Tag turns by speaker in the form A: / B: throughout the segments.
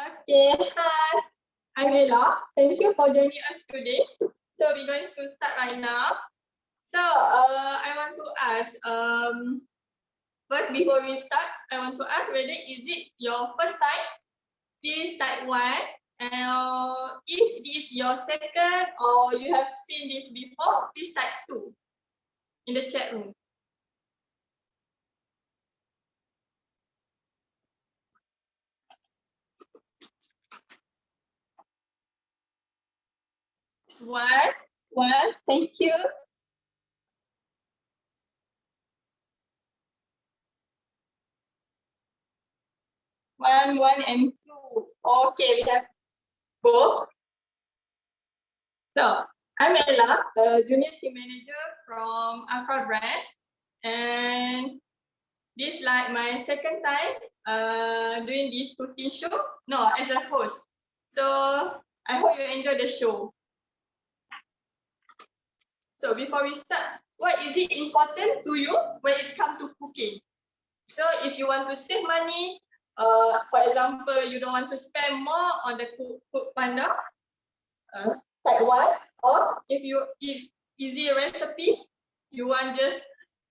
A: Okay, hi. I'm Ella. Thank you for joining us today. So we're going to start right now. So I want to ask, first before we start, I want to ask whether is it your first time? Please type 1. And if this is your second or you have seen this before, please type 2 in the chat room. It's 1. Thank you. 1, and 2. Okay, we have both. So I'm Ella, a junior team manager from Accra branch, and this is like my second time doing this cooking show. No, as a host. So I hope you enjoy the show. So before we start, what is it important to you when it's come to cooking? So if you want to save money, for example, you don't want to spend more on the cook panda, type 1, or if you it's easy recipe, you want just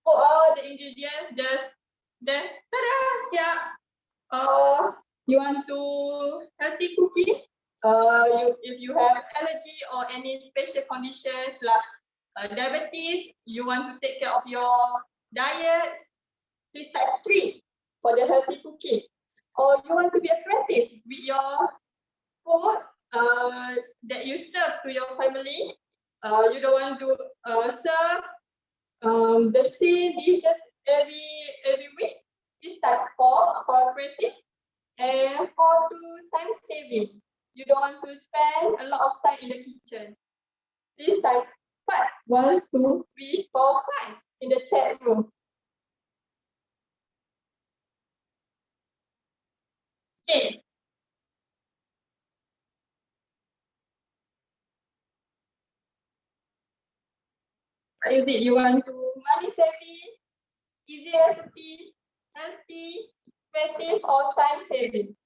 A: put all the ingredients, just ta-da, yeah. You want to healthy cooking, if you have allergy or any special conditions like diabetes, you want to take care of your diet, please type 3 for the healthy cooking. Or you want to be creative with your food that you serve to your family. You don't want to serve the same dishes every week. This type 4 for creative, and 4 to time saving. You don't want to spend a lot of time in the kitchen. This type 5. 1, 2, 3, 4, 5 in the chat room. Okay. What is it? You want to money saving, easy recipe, healthy, creative, or time saving?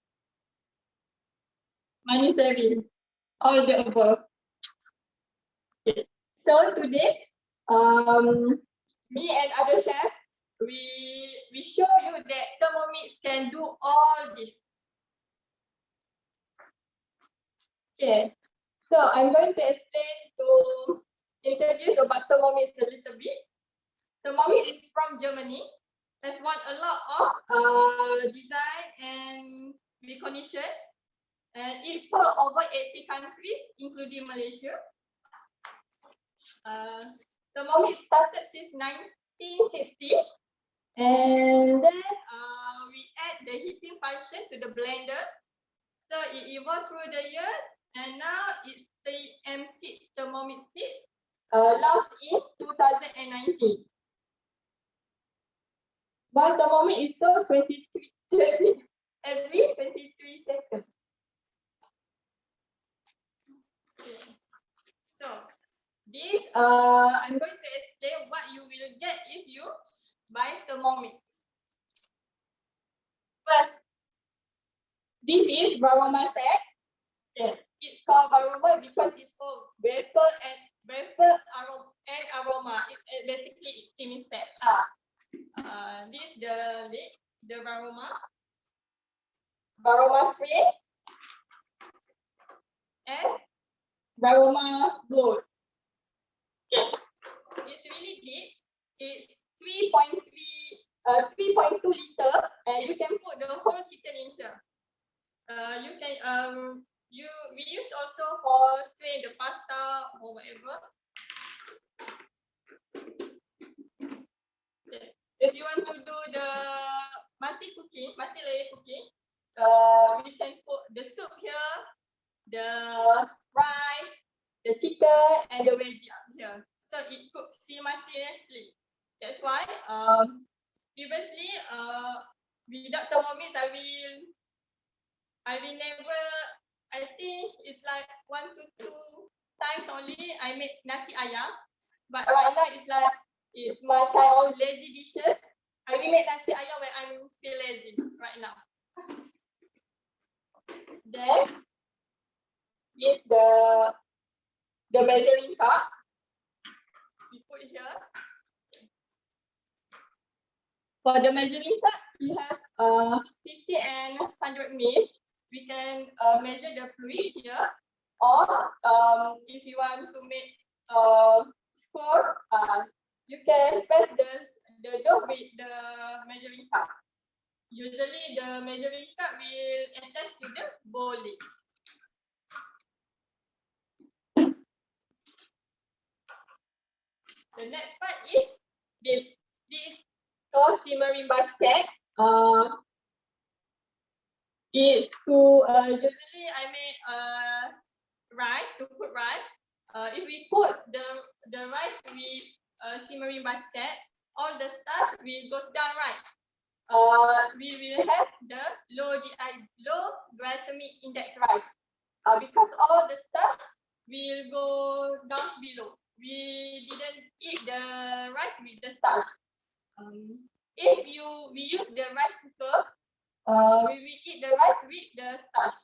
A: Money saving, all the above. Okay. So today, me and other chef, we show you that Thermomix can do all this. Okay. So I'm going to explain to introduce about Thermomix a little bit. Thermomix is from Germany. Has won a lot of design and recognitions, and it's sold over 80 countries, including Malaysia. Thermomix started since 1960, and then we add the heating function to the blender. So it evolved through the years, and now it's TM6 Thermomix 6, launched in 2019. One Thermomix is sold every 23 seconds. Okay. So this I'm going to explain what you will get if you buy Thermomix. First, this is Varoma set. Yes, it's called Varoma because it's called vapor and aroma. Basically it's steaming set. This the Varoma 3 and Varoma Gold. Okay, it's really deep. It's 3.2 liter, and you can put the whole chicken in here. You can we use also for strain the pasta or whatever. Okay. If you want to do the multi-layer cooking, we can put the soup here, the rice, the chicken, and the veggie up here. So it cooks simultaneously. That's why previously without Thermomix I will never, I think it's like 1 to 2 times only I make nasi ayam. But right now it's my kind of lazy dishes. I will make nasi ayam when I feel lazy right now. Then is the measuring cup. We put here. For the measuring cup, we have 50 and 100 ml. We can measure the fluid here, or if you want to make score, you can press the dough with the measuring cup. Usually, the measuring cup will attach to the bowl lid. The next part is this. This called simmering basket. It's to usually I make rice to cook rice. If we put the rice with simmering basket, all the starch will goes down, right? We will have the low glycemic index rice. Because all the starch will go down below. We didn't eat the rice with the starch. If we use the rice cooker, we will eat the rice with the starch.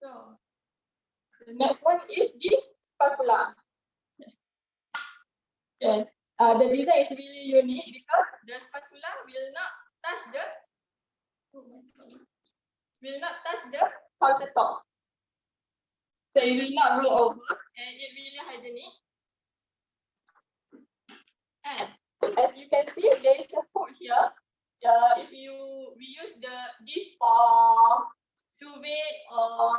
A: So the next one is this spatula. Okay. The design is really unique because the spatula will not touch the countertop. So it will not roll over, and it really hygienic. And as you can see, there is a hook here. If we use this for sous vide or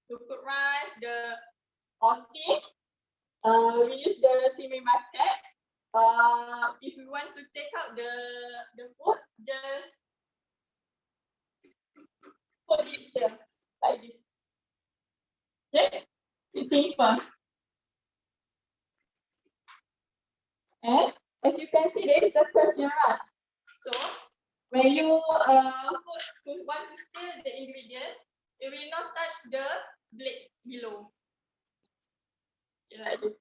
A: to cook rice, or steam, we use the simmering basket. If we want to take out the food, just put it here like this. Okay, it's simple. And as you can see, there is a curve here, right? So when you want to stir the ingredients, it will not touch the blade below. Okay, like this.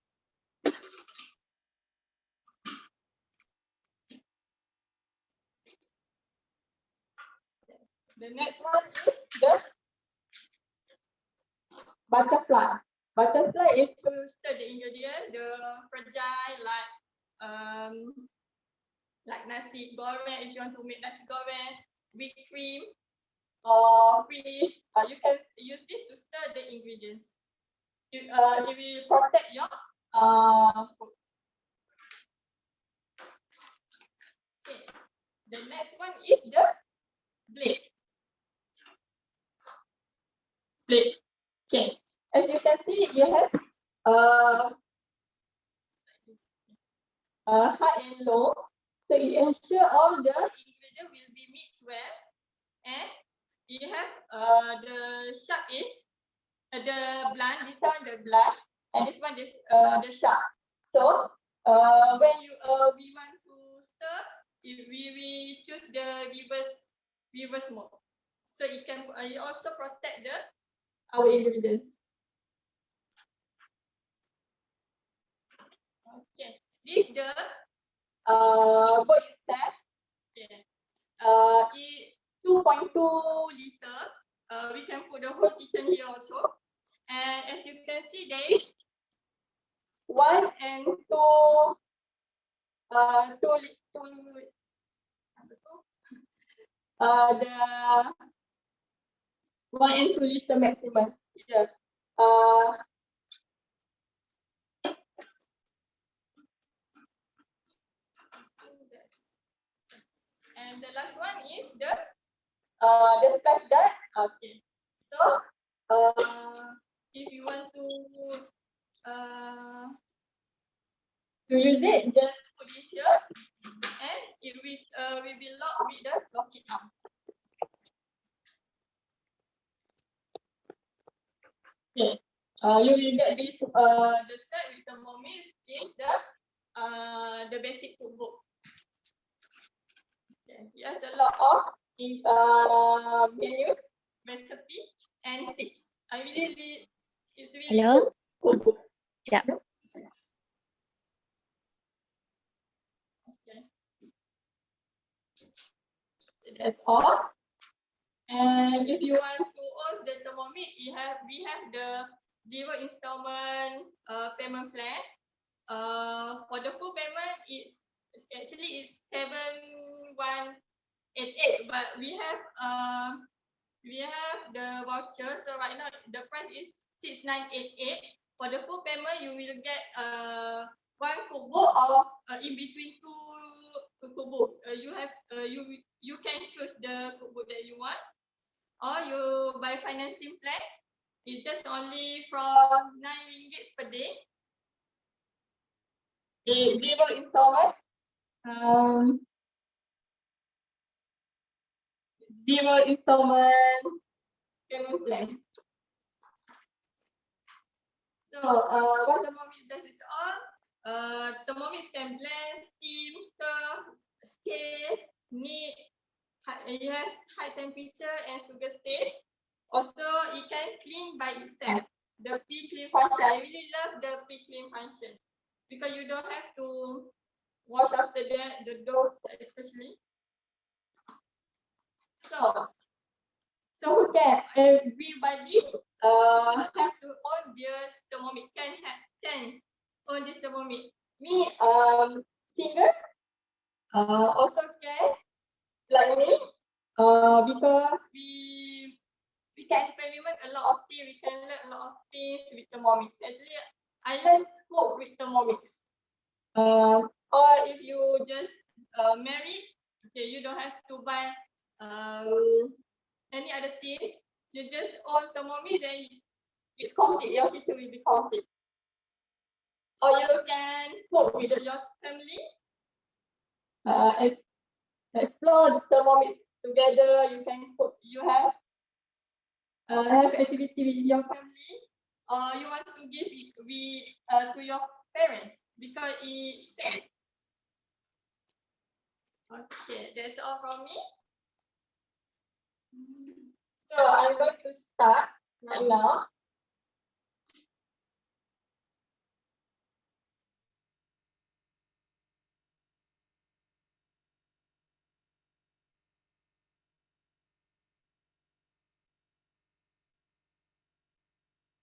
A: The next one is the butterfly. Butterfly is to stir the ingredient, the fragile like nasi goreng. If you want to make nasi goreng with cream or fish, you can use this to stir the ingredients. It will protect your food. Okay. The next one is the blade. Okay. As you can see, it has high and low, so it ensures all the ingredients will be mixed well, and you have the sharp edge, the blunt. This one the blunt, and this one is the sharp. So when we want to stir, we choose the reverse mode, so it can also protect our ingredients. Okay, this the boat itself. Okay, it's 2.2 liter. We can put the whole chicken here also, and as you can see, there is 1 and 2 the 1 and 2 liter maximum. Yeah. And the last one is the splash guard. Okay. So if you want to use it, just put it here, and it will we will lock with the locking arm. Okay. You will get this the set with Thermomix is the basic cookbook. Okay. It has a lot of menus, recipe, and tips. I really it's really
B: Hello?
A: cookbook.
B: Yeah.
A: Okay. That's all. And if you want to own the Thermomix, we have the 0 installment payment plan. For the full payment, it's 7,188, but we have the voucher. So right now the price is 6,988. For the full payment, you will get one cookbook of in between two cookbook. You can choose the cookbook that you want, or you buy financing plan. It's just only from 9 ringgit per day. It's 0 installment. 0 installment payment plan. So what Thermomix does is all. Thermomix can blend, steam, stir, scale, knead. It has high temperature and sugar stage. Also, it can clean by itself. The pre-clean function. I really love the pre-clean function because you don't have to wash after that, the dough especially. So everybody have to own their Thermomix. Can own this Thermomix. Me, single, also can like me, because we can experiment a lot of things. We can learn a lot of things with Thermomix. Actually, I learned cook with Thermomix. Or if you just married, okay, you don't have to buy any other things. You just own Thermomix and it's complete. Your kitchen will be complete. Or you can cook with your family. Explore the Thermomix together. You can cook. You have activity with your family, or you want to give it to your parents because it's safe. Okay, that's all from me. So I'm going to start right now.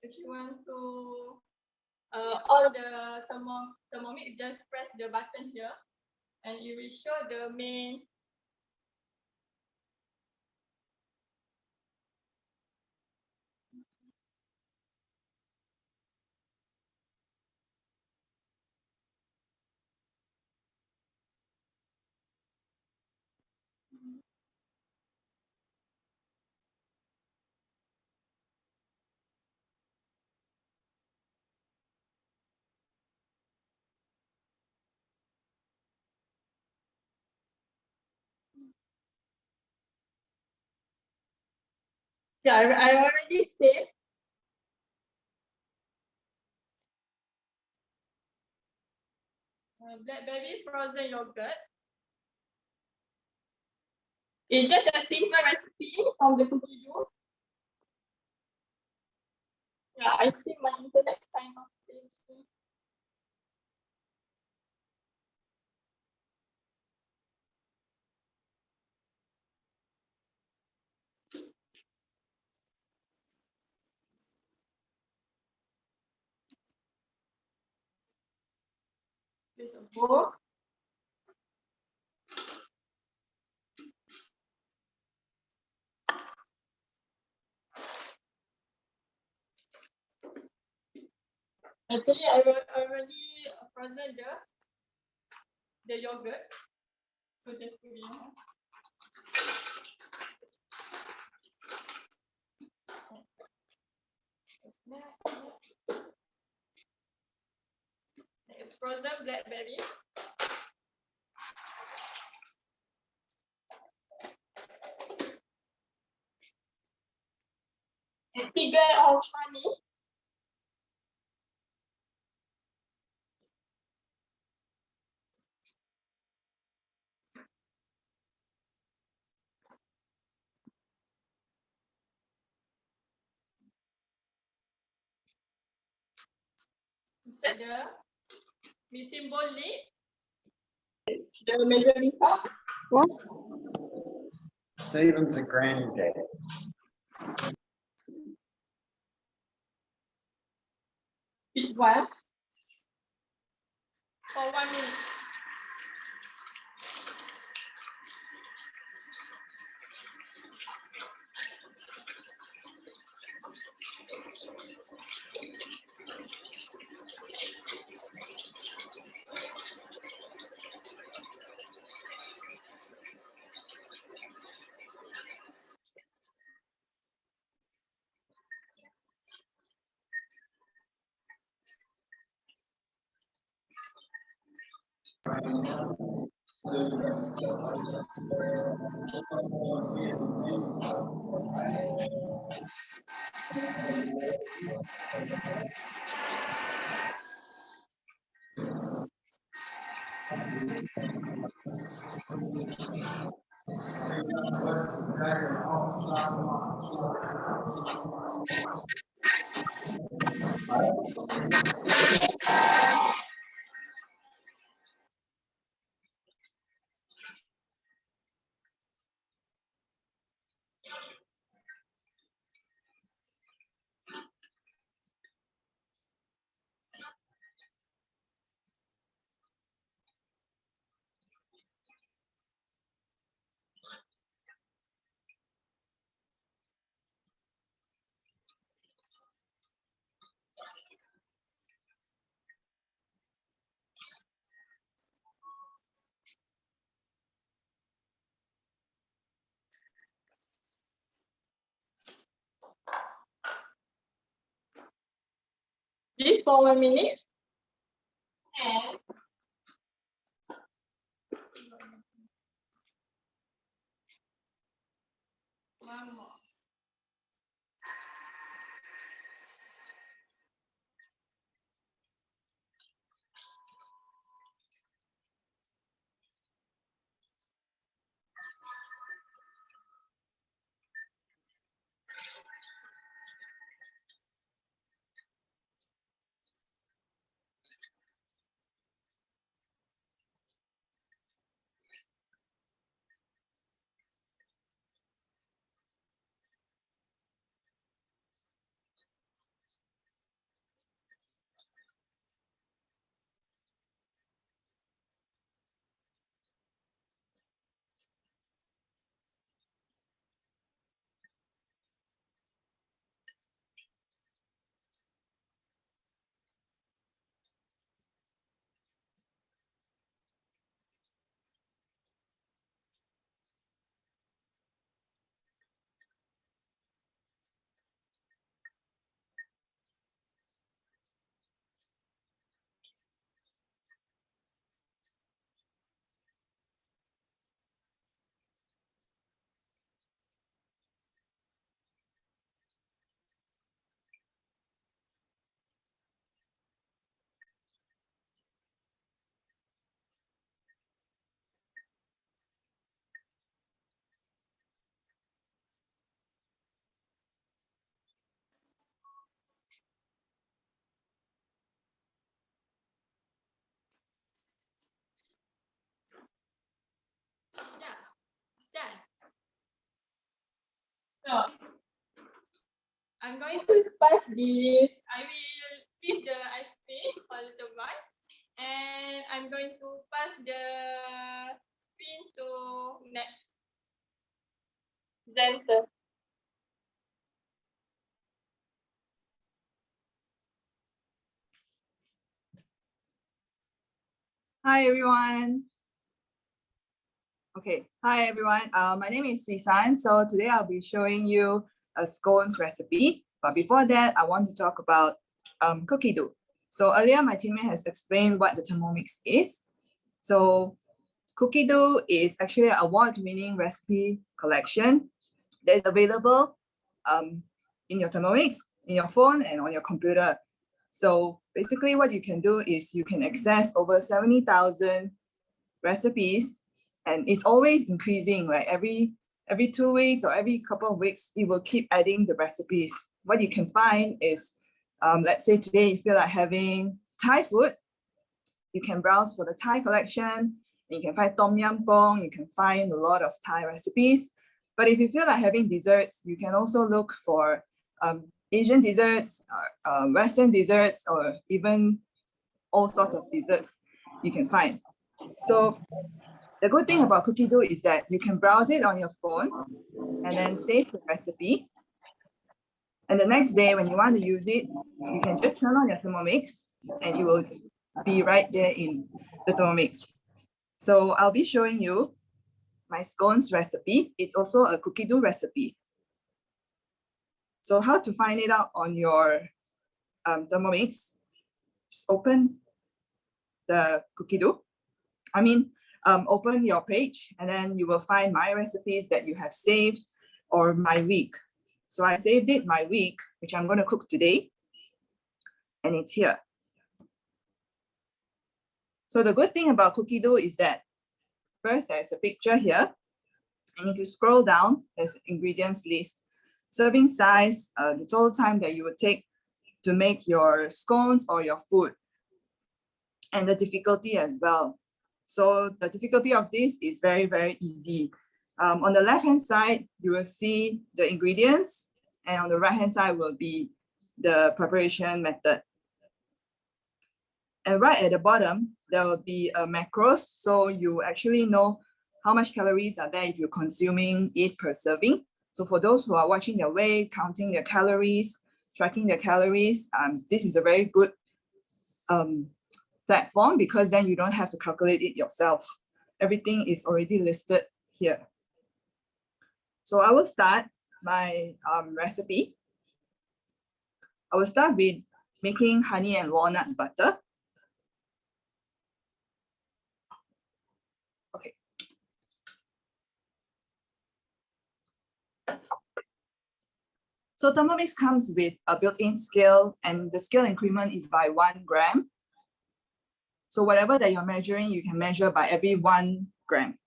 A: If you want to on the Thermomix, just press the button here, and it will show the main. Yeah, I already saved. Blackberry frozen yogurt. It's just a simple recipe from the cookie dough. Yeah, I think my internet kind of thing. There's a bowl. Actually, I already frozen the yogurt. So just put it in. It's frozen blackberries. A figure of honey. Set the symbol lid. The measuring cup.
B: Stephen's a granddad.
A: Big one. For 1 minute. This for 1 minute. And one more. Yeah, it's done. So I'm going to pass this. I will freeze the ice cream for a little while, and I'm going to pass the pin to next center.
C: Hi everyone. Okay, hi everyone. My name is Suisan. So today I'll be showing you a scones recipe. But before that, I want to talk about cookie dough. So earlier, my teammate has explained what the Thermomix is. So cookie dough is actually an award-winning recipe collection that is available in your Thermomix, in your phone, and on your computer. So basically what you can do is you can access over 70,000 recipes, and it's always increasing. Like every 2 weeks or every couple of weeks, it will keep adding the recipes. What you can find is, let's say today you feel like having Thai food, you can browse for the Thai collection. You can find Tom Yam Gong, you can find a lot of Thai recipes. But if you feel like having desserts, you can also look for Asian desserts, Western desserts, or even all sorts of desserts you can find. So the good thing about cookie dough is that you can browse it on your phone and then save the recipe. And the next day when you want to use it, you can just turn on your Thermomix and it will be right there in the Thermomix. So I'll be showing you my scones recipe. It's also a cookie dough recipe. So how to find it out on your Thermomix? Just open the cookie dough. Open your page and then you will find my recipes that you have saved or my week. So I saved it my week, which I'm going to cook today, and it's here. So the good thing about cookie dough is that first there's a picture here, and if you scroll down, there's ingredients list, serving size, the total time that you would take to make your scones or your food, and the difficulty as well. So the difficulty of this is very, very easy. On the left-hand side, you will see the ingredients, and on the right-hand side will be the preparation method. And right at the bottom, there will be a macros, so you actually know how much calories are there if you're consuming it per serving. So for those who are watching their weight, counting their calories, tracking their calories, this is a very good platform because then you don't have to calculate it yourself. Everything is already listed here. So I will start my recipe. I will start with making honey and walnut butter. Okay. So Thermomix comes with a built-in scale, and the scale increment is by 1 gram. So whatever that you're measuring, you can measure by every 1 gram.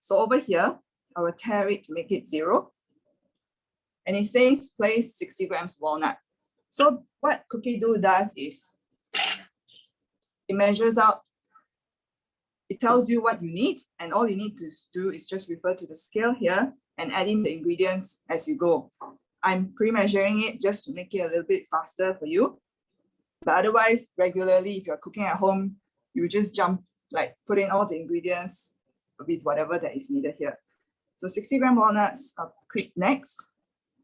C: So over here, I will tear it to make it 0. And it says place 60 grams walnut. So what cookie dough does is it measures out, it tells you what you need, and all you need to do is just refer to the scale here and add in the ingredients as you go. I'm pre-measuring it just to make it a little bit faster for you. But otherwise, regularly, if you're cooking at home, you just put in all the ingredients with whatever that is needed here. So 60 gram walnuts, I'll click next.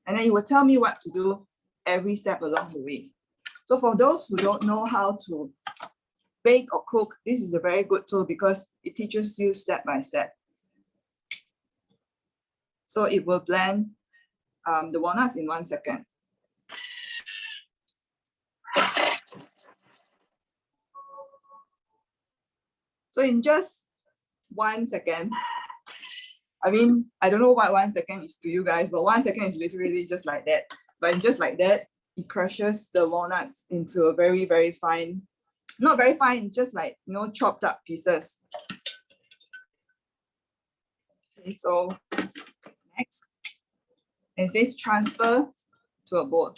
C: And then it will tell me what to do every step along the way. So for those who don't know how to bake or cook, this is a very good tool because it teaches you step by step. So it will blend the walnuts in 1 second. So in just 1 second, I don't know what 1 second is to you guys, but 1 second is literally just like that. But just like that, it crushes the walnuts into a very, very fine, not very fine, just like, chopped up pieces. Okay, so next, it says transfer to a bowl.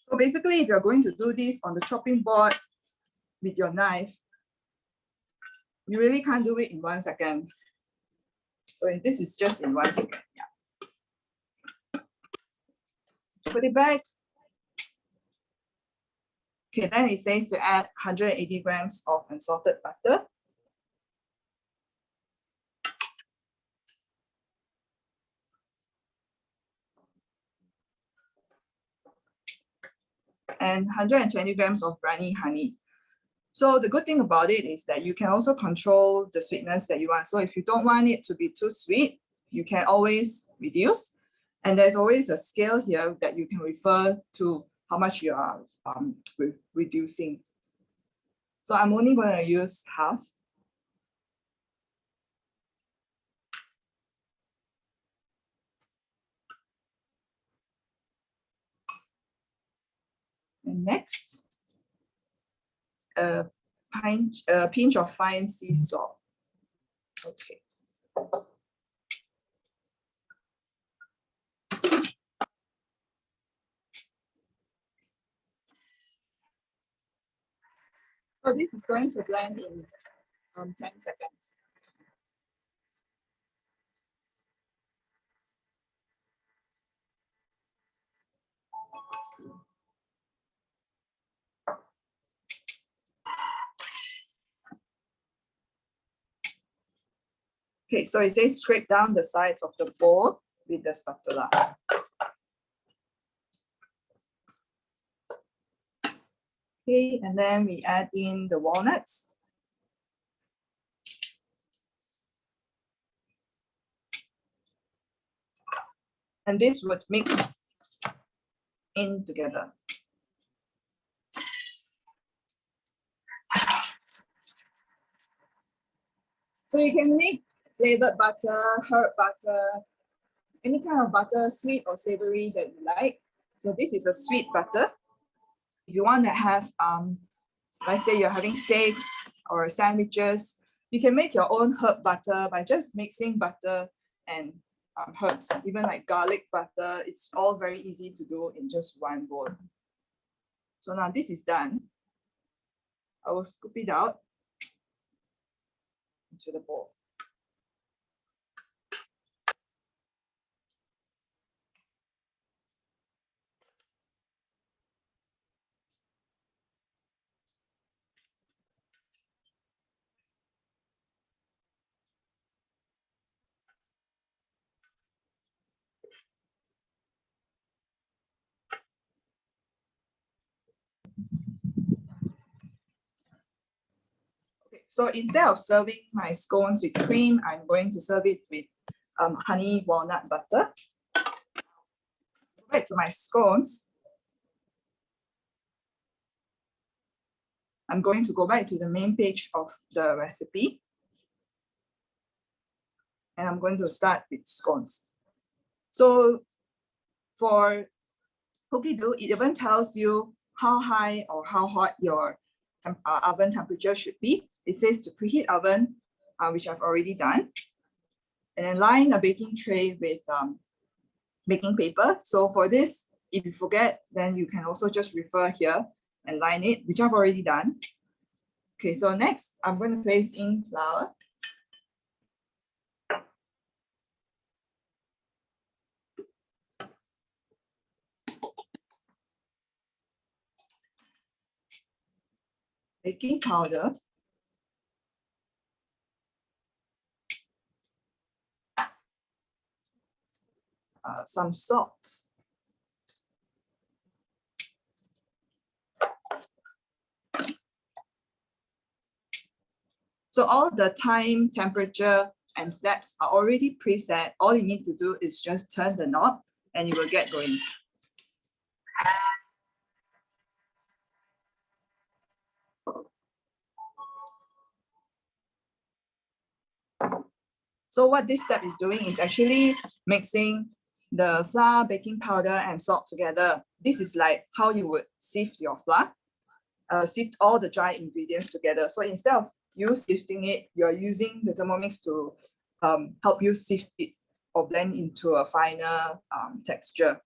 C: So basically, if you're going to do this on the chopping board with your knife, you really can't do it in 1 second. So this is just in 1 second. Yeah. Put it back. Okay, then it says to add 180 grams of unsalted butter. And 120 grams of briny honey. So the good thing about it is that you can also control the sweetness that you want. So if you don't want it to be too sweet, you can always reduce. And there's always a scale here that you can refer to how much you are reducing. So I'm only going to use half. And next, a pinch of fine sea salt. Okay. So this is going to blend in 10 seconds. Okay, so it says scrape down the sides of the bowl with the spatula. Okay, and then we add in the walnuts. And this would mix in together. So you can make flavored butter, herb butter, any kind of butter, sweet or savory that you like. So this is a sweet butter. If you want to have, let's say you're having steak or sandwiches, you can make your own herb butter by just mixing butter and herbs, even like garlic butter. It's all very easy to do in just one bowl. So now this is done. I will scoop it out into the bowl. So instead of serving my scones with cream, I'm going to serve it with honey walnut butter. Go back to my scones. I'm going to go back to the main page of the recipe. And I'm going to start with scones. So for cookie dough, it even tells you how high or how hot your oven temperature should be. It says to preheat oven, which I've already done. And then line a baking tray with baking paper. So for this, if you forget, then you can also just refer here and line it, which I've already done. Okay, so next, I'm going to place in flour. Baking powder. Some salt. So all the time, temperature, and steps are already preset. All you need to do is just turn the knob and you will get going. So what this step is doing is actually mixing the flour, baking powder, and salt together. This is like how you would sift your flour, sift all the dry ingredients together. So instead of you sifting it, you're using the Thermomix to help you sift it or blend into a finer texture.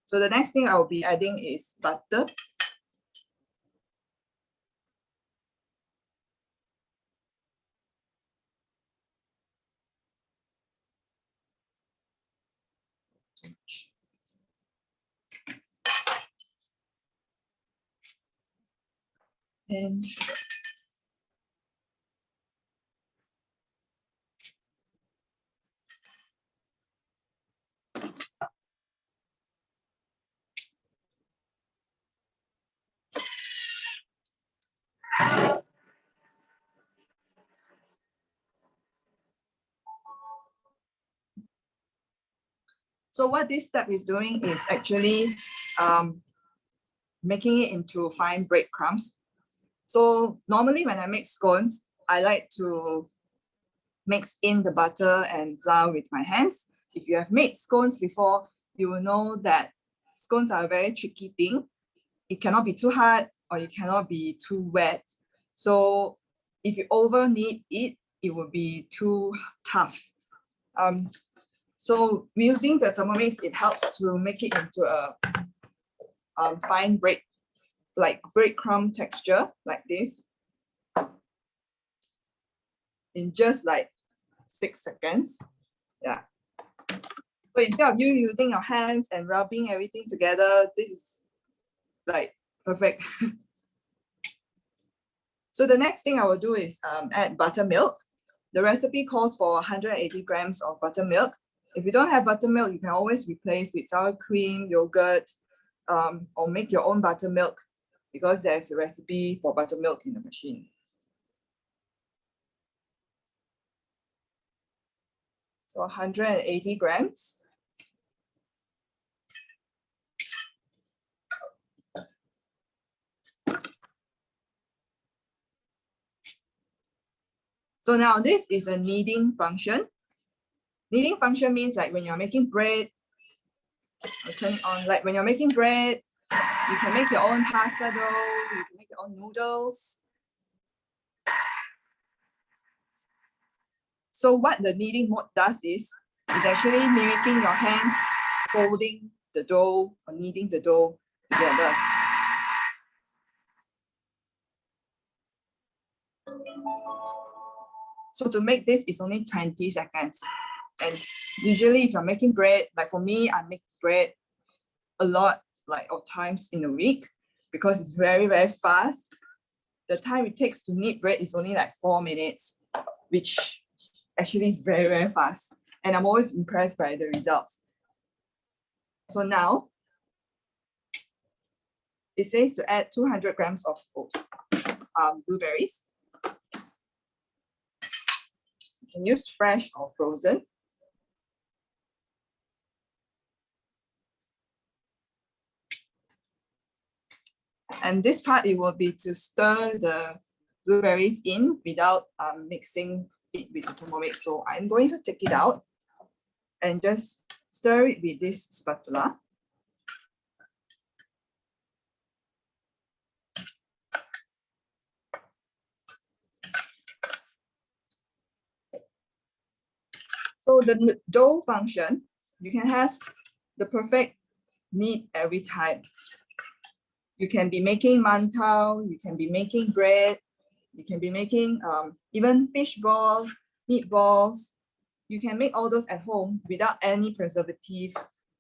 C: So the next thing I will be adding is butter. And sugar. So what this step is doing is actually making it into fine breadcrumbs. So normally when I make scones, I like to mix in the butter and flour with my hands. If you have made scones before, you will know that scones are a very tricky thing. It cannot be too hard or it cannot be too wet. So if you over knead it, it will be too tough. So using the Thermomix, it helps to make it into a fine breadcrumb texture like this in just like 6 seconds. Yeah. So instead of you using your hands and rubbing everything together, this is like perfect. So the next thing I will do is add buttermilk. The recipe calls for 180 grams of buttermilk. If you don't have buttermilk, you can always replace with sour cream, yogurt, or make your own buttermilk because there's a recipe for buttermilk in the machine. So 180 grams. So now this is a kneading function. Kneading function means like when you're making bread, I'll turn it on, like when you're making bread, you can make your own pasta dough, you can make your own noodles. So what the kneading mode does is actually mimicking your hands folding the dough or kneading the dough together. So to make this, it's only 20 seconds. And usually if you're making bread, like for me, I make bread a lot of times in a week because it's very, very fast. The time it takes to knead bread is only like 4 minutes, which actually is very, very fast. And I'm always impressed by the results. So now, it says to add 200 grams of blueberries. You can use fresh or frozen. And this part, it will be to stir the blueberries in without mixing it with the Thermomix. So I'm going to take it out and just stir it with this spatula. So the dough function, you can have the perfect knead every time. You can be making mantau, you can be making bread, you can be making even fish balls, meatballs. You can make all those at home without any preservative,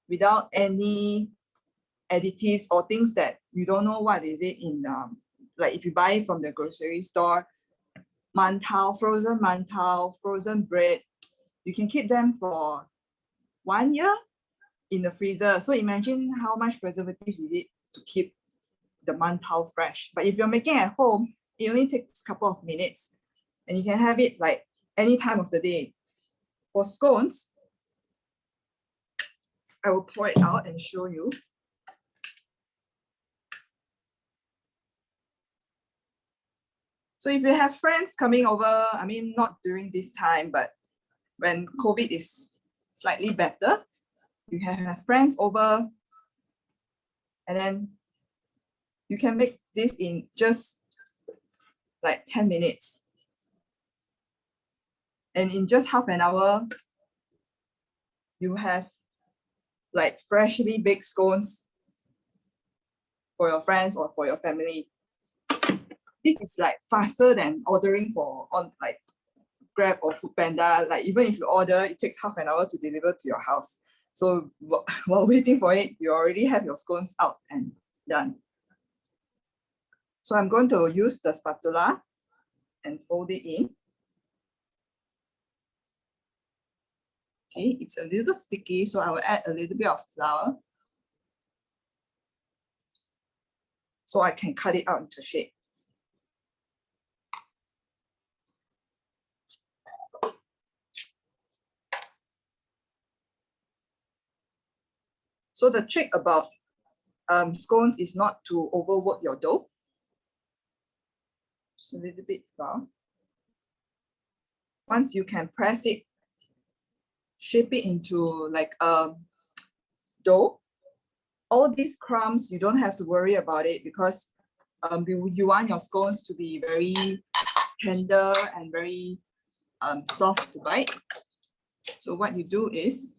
C: without any additives or things that you don't know what is it in, like if you buy it from the grocery store, mantau, frozen bread, you can keep them for 1 year in the freezer. So imagine how much preservatives is it to keep the mantau fresh. But if you're making at home, it only takes a couple of minutes and you can have it like any time of the day. For scones, I will pour it out and show you. So if you have friends coming over, I mean, not during this time, but when COVID is slightly better, you can have friends over and then you can make this in just like 10 minutes. And in just half an hour, you have like freshly baked scones for your friends or for your family. This is like faster than ordering on like Grab or Foodpanda. Like even if you order, it takes half an hour to deliver to your house. So while waiting for it, you already have your scones out and done. So I'm going to use the spatula and fold it in. Okay, it's a little sticky, so I will add a little bit of flour so I can cut it out into shape. So the trick about scones is not to overwork your dough. Just a little bit flour. Once you can press it, shape it into like dough. All these crumbs, you don't have to worry about it because you want your scones to be very tender and very soft to bite. So what you do is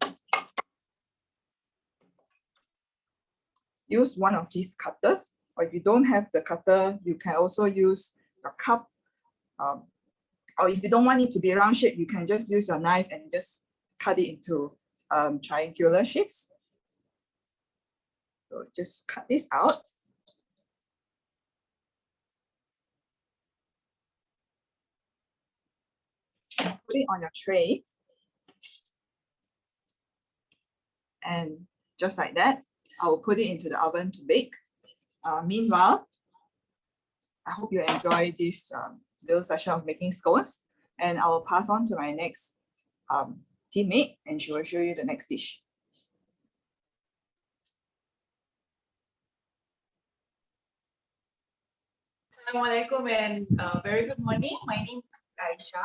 C: use one of these cutters, or if you don't have the cutter, you can also use a cup. Or if you don't want it to be round shape, you can just use your knife and just cut it into triangular shapes. So just cut this out. Put it on your tray. And just like that, I will put it into the oven to bake. Meanwhile, I hope you enjoy this little session of making scones, and I will pass on to my next teammate, and she will show you the next dish.
B: Assalamualaikum and very good morning. My name is Aisha.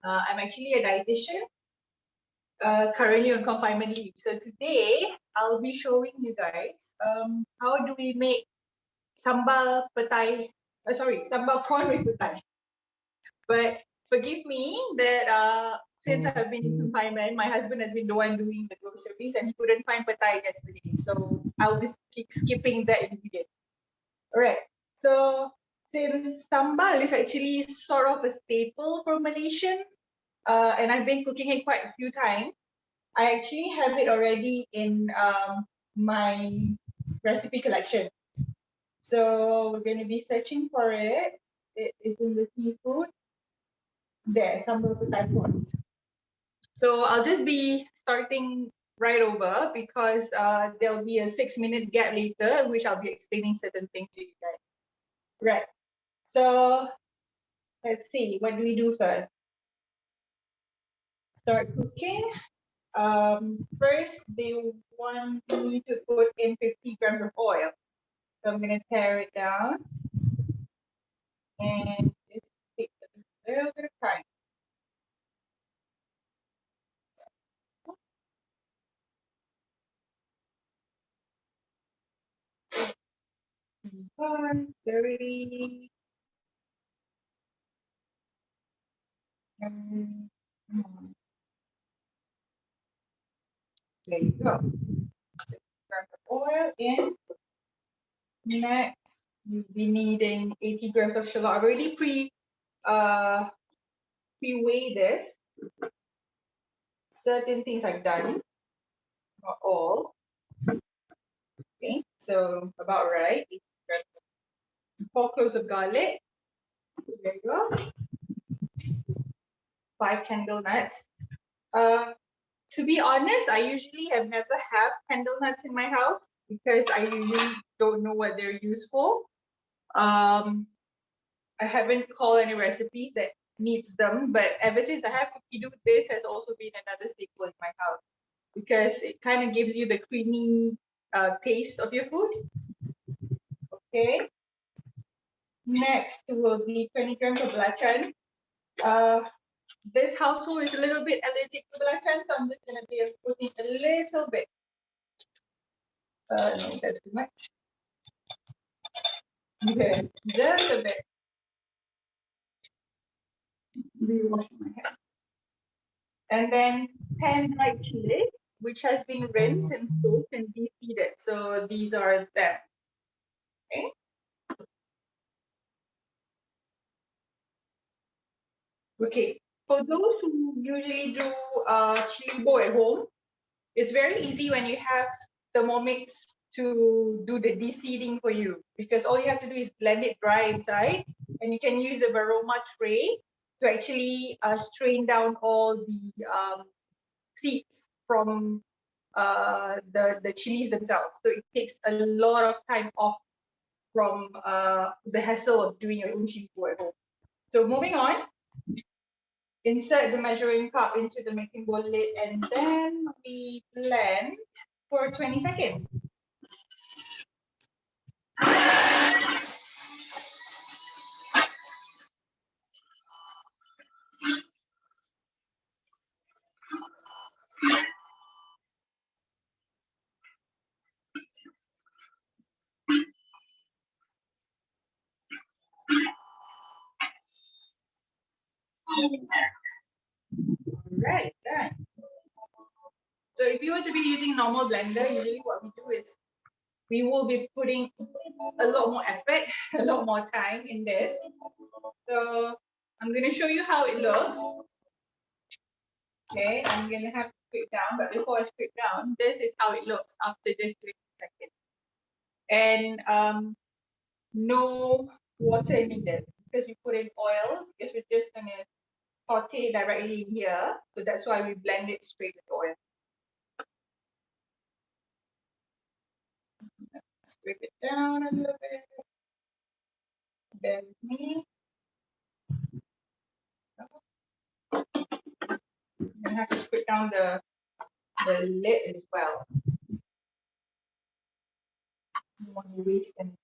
B: I'm actually a dietitian, currently on confinement leave. So today I'll be showing you guys how do we make sambal petai. Sambal prawn with petai. But forgive me that since I've been in confinement, my husband has been the one doing the groceries and he couldn't find petai yesterday. So I'll be skipping that ingredient. All right. So since sambal is actually sort of a staple for Malaysians, and I've been cooking it quite a few times, I actually have it already in my recipe collection. So we're going to be searching for it. It is in the seafood. There, sambal petai prawns. So I'll just be starting right over because there'll be a 6-minute gap later, which I'll be explaining certain things to you guys. Right. So let's see, what do we do first? Start cooking. First, they want me to put in 50 grams of oil. So I'm going to tear it down. And it takes a little bit of time. One, 30. Come on. There you go. Grams of oil in. Next, you'll be needing 80 grams of shallot. I've already pre-weighed this. Certain things I've done, not all. Okay, so about right. 4 cloves of garlic. There you go. 5 candle nuts. To be honest, I usually have never have candle nuts in my house because I usually don't know what they're used for. I haven't called any recipes that needs them, but ever since I have cookie dough, this has also been another staple in my house because it kind of gives you the creamy taste of your food. Okay. Next will be 20 grams of belacan. This household is a little bit allergic to belacan, so I'm just going to be putting a little bit. No, that's too much. Okay, just a bit. Rewash my hair. And then 10 dried chili, which has been rinsed and soaked and de-seeded. So these are them. Okay. Okay. For those who usually do chili bowl at home, it's very easy when you have Thermomix to do the de-seeding for you because all you have to do is blend it dry inside, and you can use the Varoma tray to actually strain down all the seeds from the chilies themselves. So it takes a lot of time off from the hassle of doing your own chili bowl at home. So moving on, insert the measuring cup into the mixing bowl lid, and then we blend for 20 seconds. Alright, done. So if you were to be using normal blender, usually what we do is we will be putting a lot more effort, a lot more time in this. So I'm going to show you how it looks. Okay, I'm going to have to strip down, but before I strip down, this is how it looks after just 20 seconds. And no water needed because we put in oil because we're just going to saute directly in here. So that's why we blend it straight with oil. Scrape it down a little bit. Bear with me. I have to put down the lid as well. Don't want to waste anything.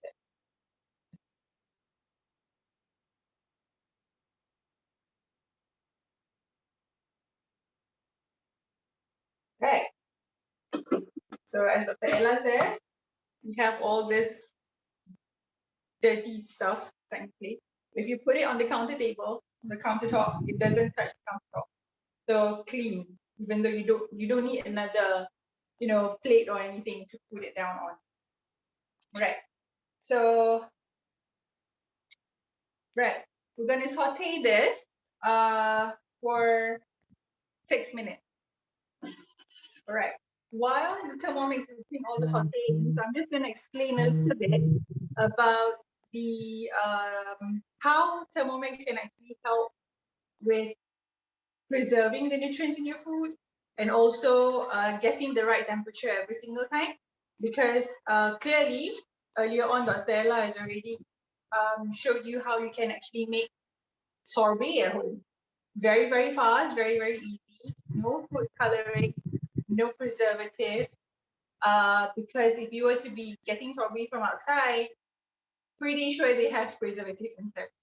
B: Right. So as Dr. Ella says, we have all this dirty stuff, thankfully. If you put it on the counter table, on the countertop, it doesn't touch the countertop. So clean, even though you don't need another, plate or anything to put it down on. Right. So right, we're gonna saute this for 6 minutes. All right. While the Thermomix is doing all the sauteing, so I'm just gonna explain a little bit about the how Thermomix can actually help with preserving the nutrients in your food and also getting the right temperature every single time. Because clearly, earlier on, Dr. Ella has already showed you how you can actually make sorbet at home. Very, very fast, very, very easy. No food coloring, no preservative. Because if you were to be getting sorbet from outside, pretty sure they have preservatives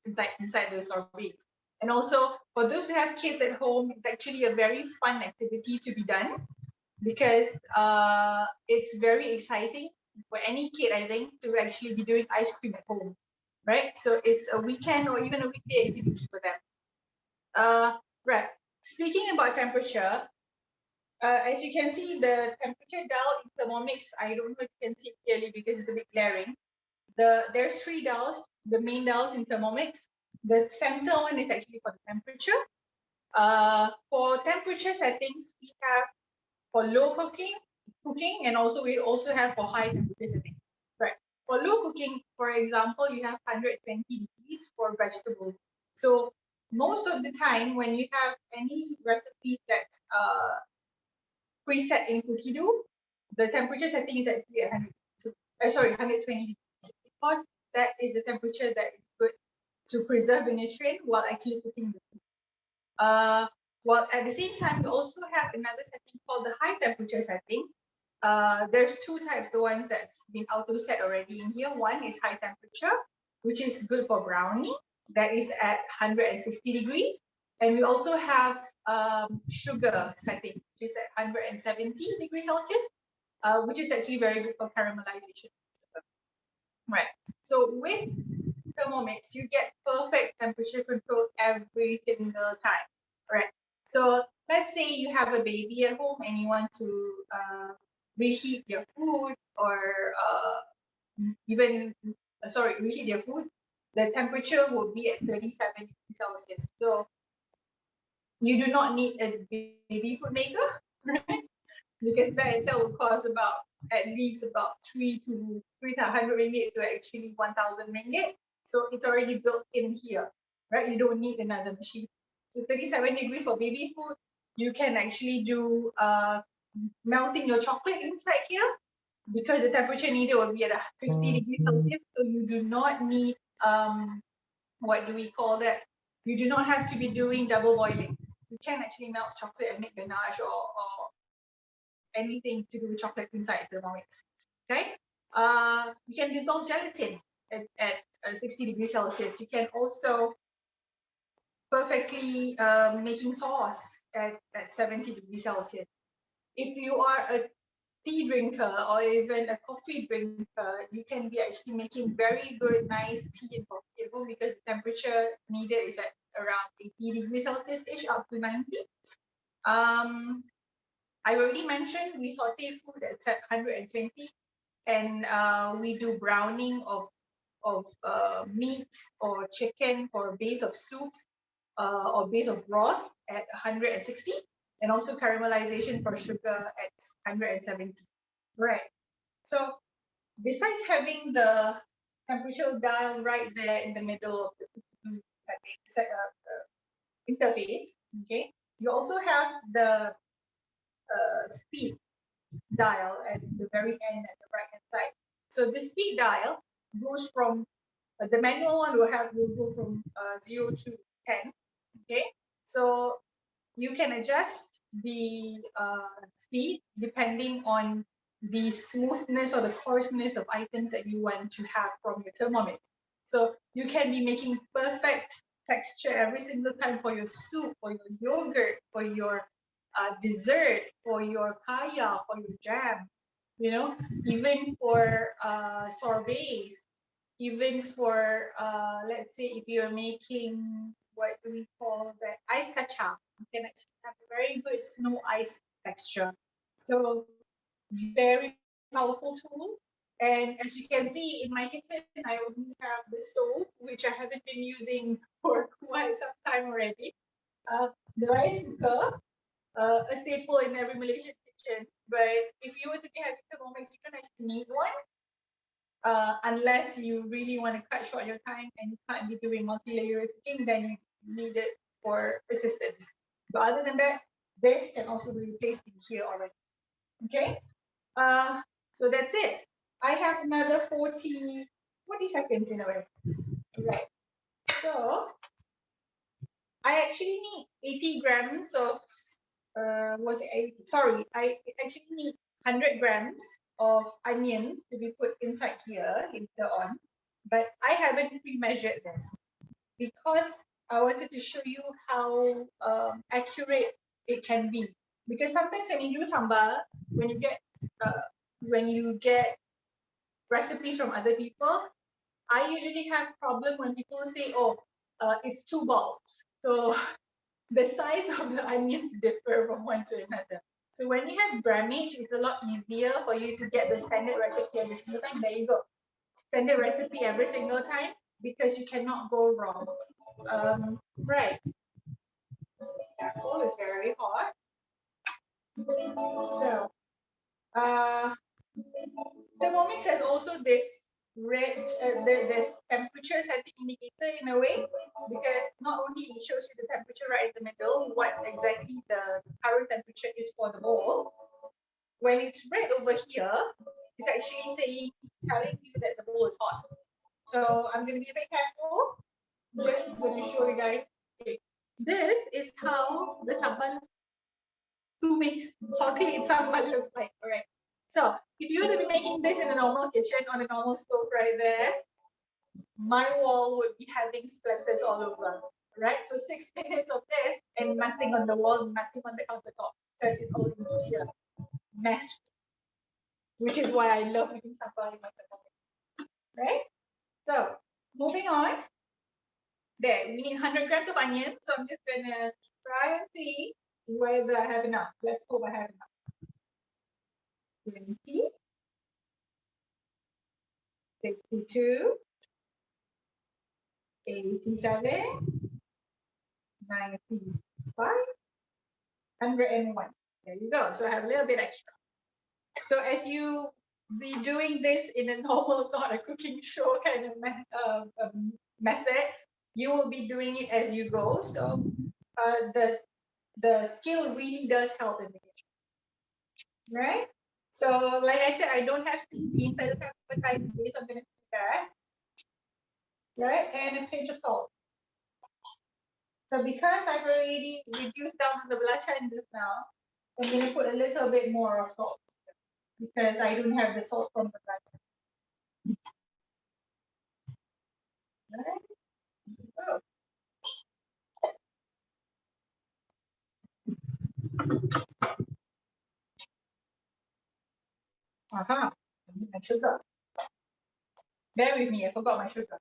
B: inside those sorbets. And also, for those who have kids at home, it's actually a very fun activity to be done because it's very exciting for any kid, I think, to actually be doing ice cream at home, right? So it's a weekend or even a weekday activity for them. Right. Speaking about temperature, as you can see, the temperature dial in Thermomix, I don't know if you can see it clearly because it's a bit glaring. There's 3 dials, the main dials in Thermomix. The center one is actually for the temperature. For temperature settings, we have for low cooking, and also we also have for high temperature settings. Right. For low cooking, for example, you have 120 degrees for vegetables. So most of the time, when you have any recipe that's preset in cookie dough, the temperature setting is actually 120 degrees. Because that is the temperature that is good to preserve the nutrient while actually cooking the food. While at the same time, we also have another setting called the high temperature setting. There's 2 types, the ones that's been auto set already in here. One is high temperature, which is good for brownie. That is at 160 degrees. And we also have sugar setting, which is at 170 degrees Celsius, which is actually very good for caramelization. Right. So with Thermomix, you get perfect temperature control every single time. Right. So let's say you have a baby at home and you want to reheat your food or reheat your food. The temperature will be at 37 degrees Celsius. So you do not need a baby food maker, right? Because that will cost at least about 300 ringgit to actually 1,000 ringgit. So it's already built in here, right? You don't need another machine. So 37 degrees for baby food, you can actually do melting your chocolate inside here because the temperature needed will be at 50 degrees Celsius. So you do not need what do we call that? You do not have to be doing double boiling. You can actually melt chocolate and make ganache or anything to do with chocolate inside the Thermomix. Okay. You can dissolve gelatin at 60 degrees Celsius. You can also perfectly making sauce at 70 degrees Celsius. If you are a tea drinker or even a coffee drinker, you can be actually making very good, nice tea and coffee at home because the temperature needed is at around 80 degrees Celsius-ish up to 90. I already mentioned we saute food at 120 and we do browning of meat or chicken or base of soups or base of broth at 160 and also caramelization for sugar at 170. Right. So besides having the temperature dial right there in the middle of the interface. Okay, you also have the speed dial at the very end at the right hand side. So the speed dial goes from the manual one will go from 0 to 10. Okay, so you can adjust the speed depending on the smoothness or the coarseness of items that you want to have from your Thermomix. So you can be making perfect texture every single time for your soup, for your yogurt, for your dessert, for your kaya, for your jam, you know, even for sorbets, even for let's say if you're making what do we call that, ice kacang, you can actually have a very good snow ice texture. So very powerful tool. And as you can see in my kitchen, I only have the stove, which I haven't been using for quite some time already. The rice cooker, a staple in every Malaysian kitchen. But if you were to be having Thermomix, you don't actually need one. Unless you really want to cut short your time and you can't be doing multi-layer cooking, then you need it for assistance. But other than that, this can also be replaced in here already. Okay, so that's it. I have another 40 seconds in a way. Right. So I actually need 80 grams of I actually need 100 grams of onions to be put inside here later on, but I haven't pre-measured this because I wanted to show you how accurate it can be. Because sometimes when you do sambal, when you get recipes from other people, I usually have problem when people say, "Oh, it's 2 balls." So the size of the onions differ from one to another. So when you have grammage, it's a lot easier for you to get the standard recipe every single time. There you go. Standard recipe every single time because you cannot go wrong. Right. Apple is very hot. So Thermomix has also this this temperature setting indicator in a way, because not only it shows you the temperature right in the middle, what exactly the current temperature is for the bowl. When it's red over here, it's actually telling you that the bowl is hot. So I'm going to be a bit careful. Just going to show you guys. Okay. This is how the sambal sauteed sambal looks like. All right. So if you were to be making this in a normal kitchen on a normal stove right there, my wall would be having splinters all over. Right? So 6 minutes of this and nothing on the wall, nothing on the countertop because it's all in here. Mashed. Which is why I love making sambal in my family. Right? So moving on. There, we need 100 grams of onion. So I'm just gonna try and see whether I have enough. Let's hope I have enough. 20, 62, 87, 95, 101. There you go. So I have a little bit extra. So as you be doing this in a normal, not a cooking show kind of method, you will be doing it as you go. So the skill really does help in the kitchen, right? So like I said, I don't have stinky inside of Petai today, so I'm going to put that, right? And a pinch of salt. So because I've already reduced down the belacan just now, I'm going to put a little bit more of salt because I don't have the salt from the belacan. Right? Oh. Aha, my sugar. Bear with me, I forgot my sugar.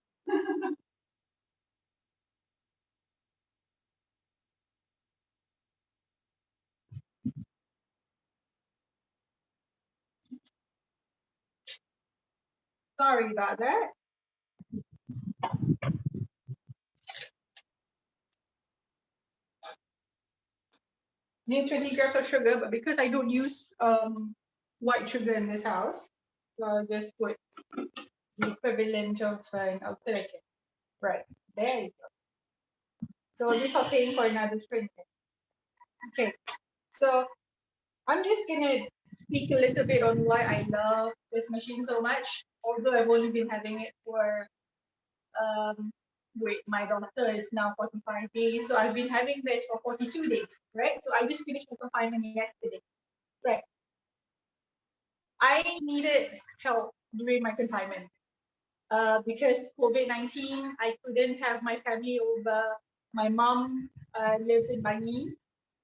B: Sorry about that. Need 20 grams of sugar, but because I don't use white sugar in this house, so I'll just put the equivalent of an alternative. Right, there you go. So I'll be sauteing for another 20 minutes. Okay, so I'm just gonna speak a little bit on why I love this machine so much. Although I've only been having it for, wait, my daughter is now 45 days, so I've been having this for 42 days, right? So I just finished my confinement yesterday, right? I needed help during my confinement because COVID-19, I couldn't have my family over. My mom lives in Bangi.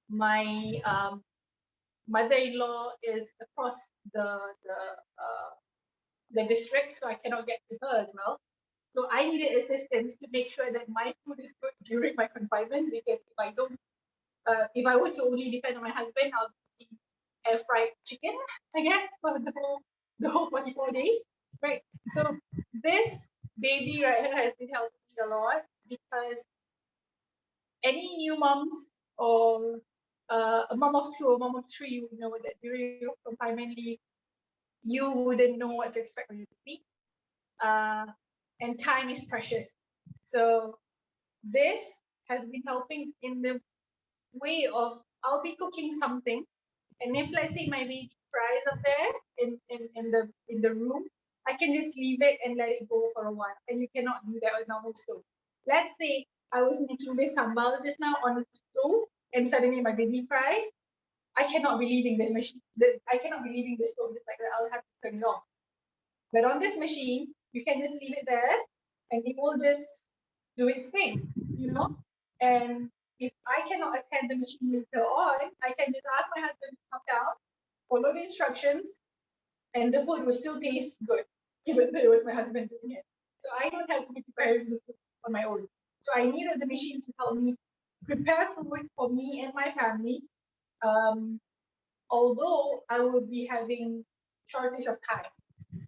B: My mother-in-law is across the district, so I cannot get to her as well. So I needed assistance to make sure that my food is good during my confinement, because if I don't, if I were to only depend on my husband, I'll be air fried chicken, I guess, for the whole 44 days, right? So this baby right here has been helping me a lot, because any new moms or a mom of two or a mom of three would know that during your confinement leave, you wouldn't know what to expect when you speak. And time is precious. So this has been helping in the way of, I'll be cooking something, and if let's say my baby cries up there in the room, I can just leave it and let it go for a while. And you cannot do that on normal stove. Let's say I was making this sambal just now on the stove, and suddenly my baby cries. I cannot be leaving this machine. I cannot be leaving the stove just like that. I'll have to turn it off. But on this machine, you can just leave it there, and it will just do its thing, you know. And if I cannot attend the machine later on, I can just ask my husband to come down, follow the instructions, and the food will still taste good, even though it was my husband doing it. So I don't have to be preparing the food on my own. So I needed the machine to help me prepare food for me and my family. Although I will be having shortage of time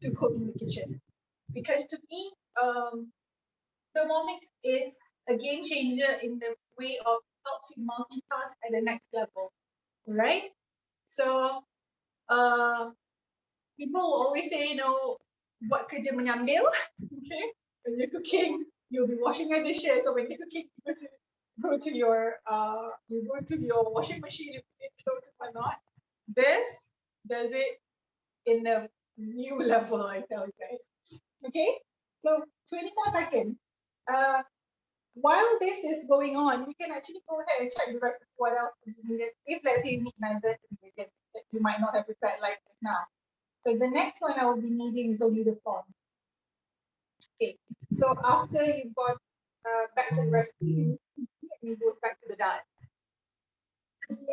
B: to cook in the kitchen, because to me, Thermomix is a game changer in the way of helps you multitask at the next level, right? So, people will always say, you know, buat kerja menyambil, okay? When you're cooking, you'll be washing your dishes. So when you're cooking, you go to your washing machine, you put clothes and whatnot. This does it in a new level, I tell you guys. Okay, so 24 seconds. While this is going on, we can actually go ahead and check the rest of what else is needed. If let's say you need another ingredient that you might not have prepared like now. So the next one I will be needing is only the prawn. Okay, so after you've got back to the recipe, it goes back to the dal.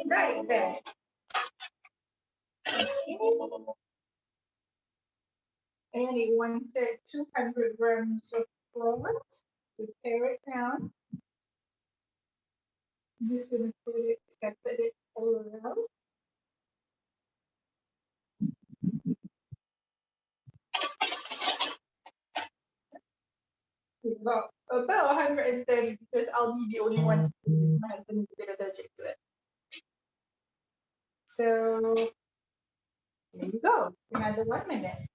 B: Right there. And it wanted 200 grams of prawns. So tear it down. I'm just going to put it, scatter it all around. About 130, because I'll be the only one. My husband is a bit allergic to it. So there you go. Another 1 minute.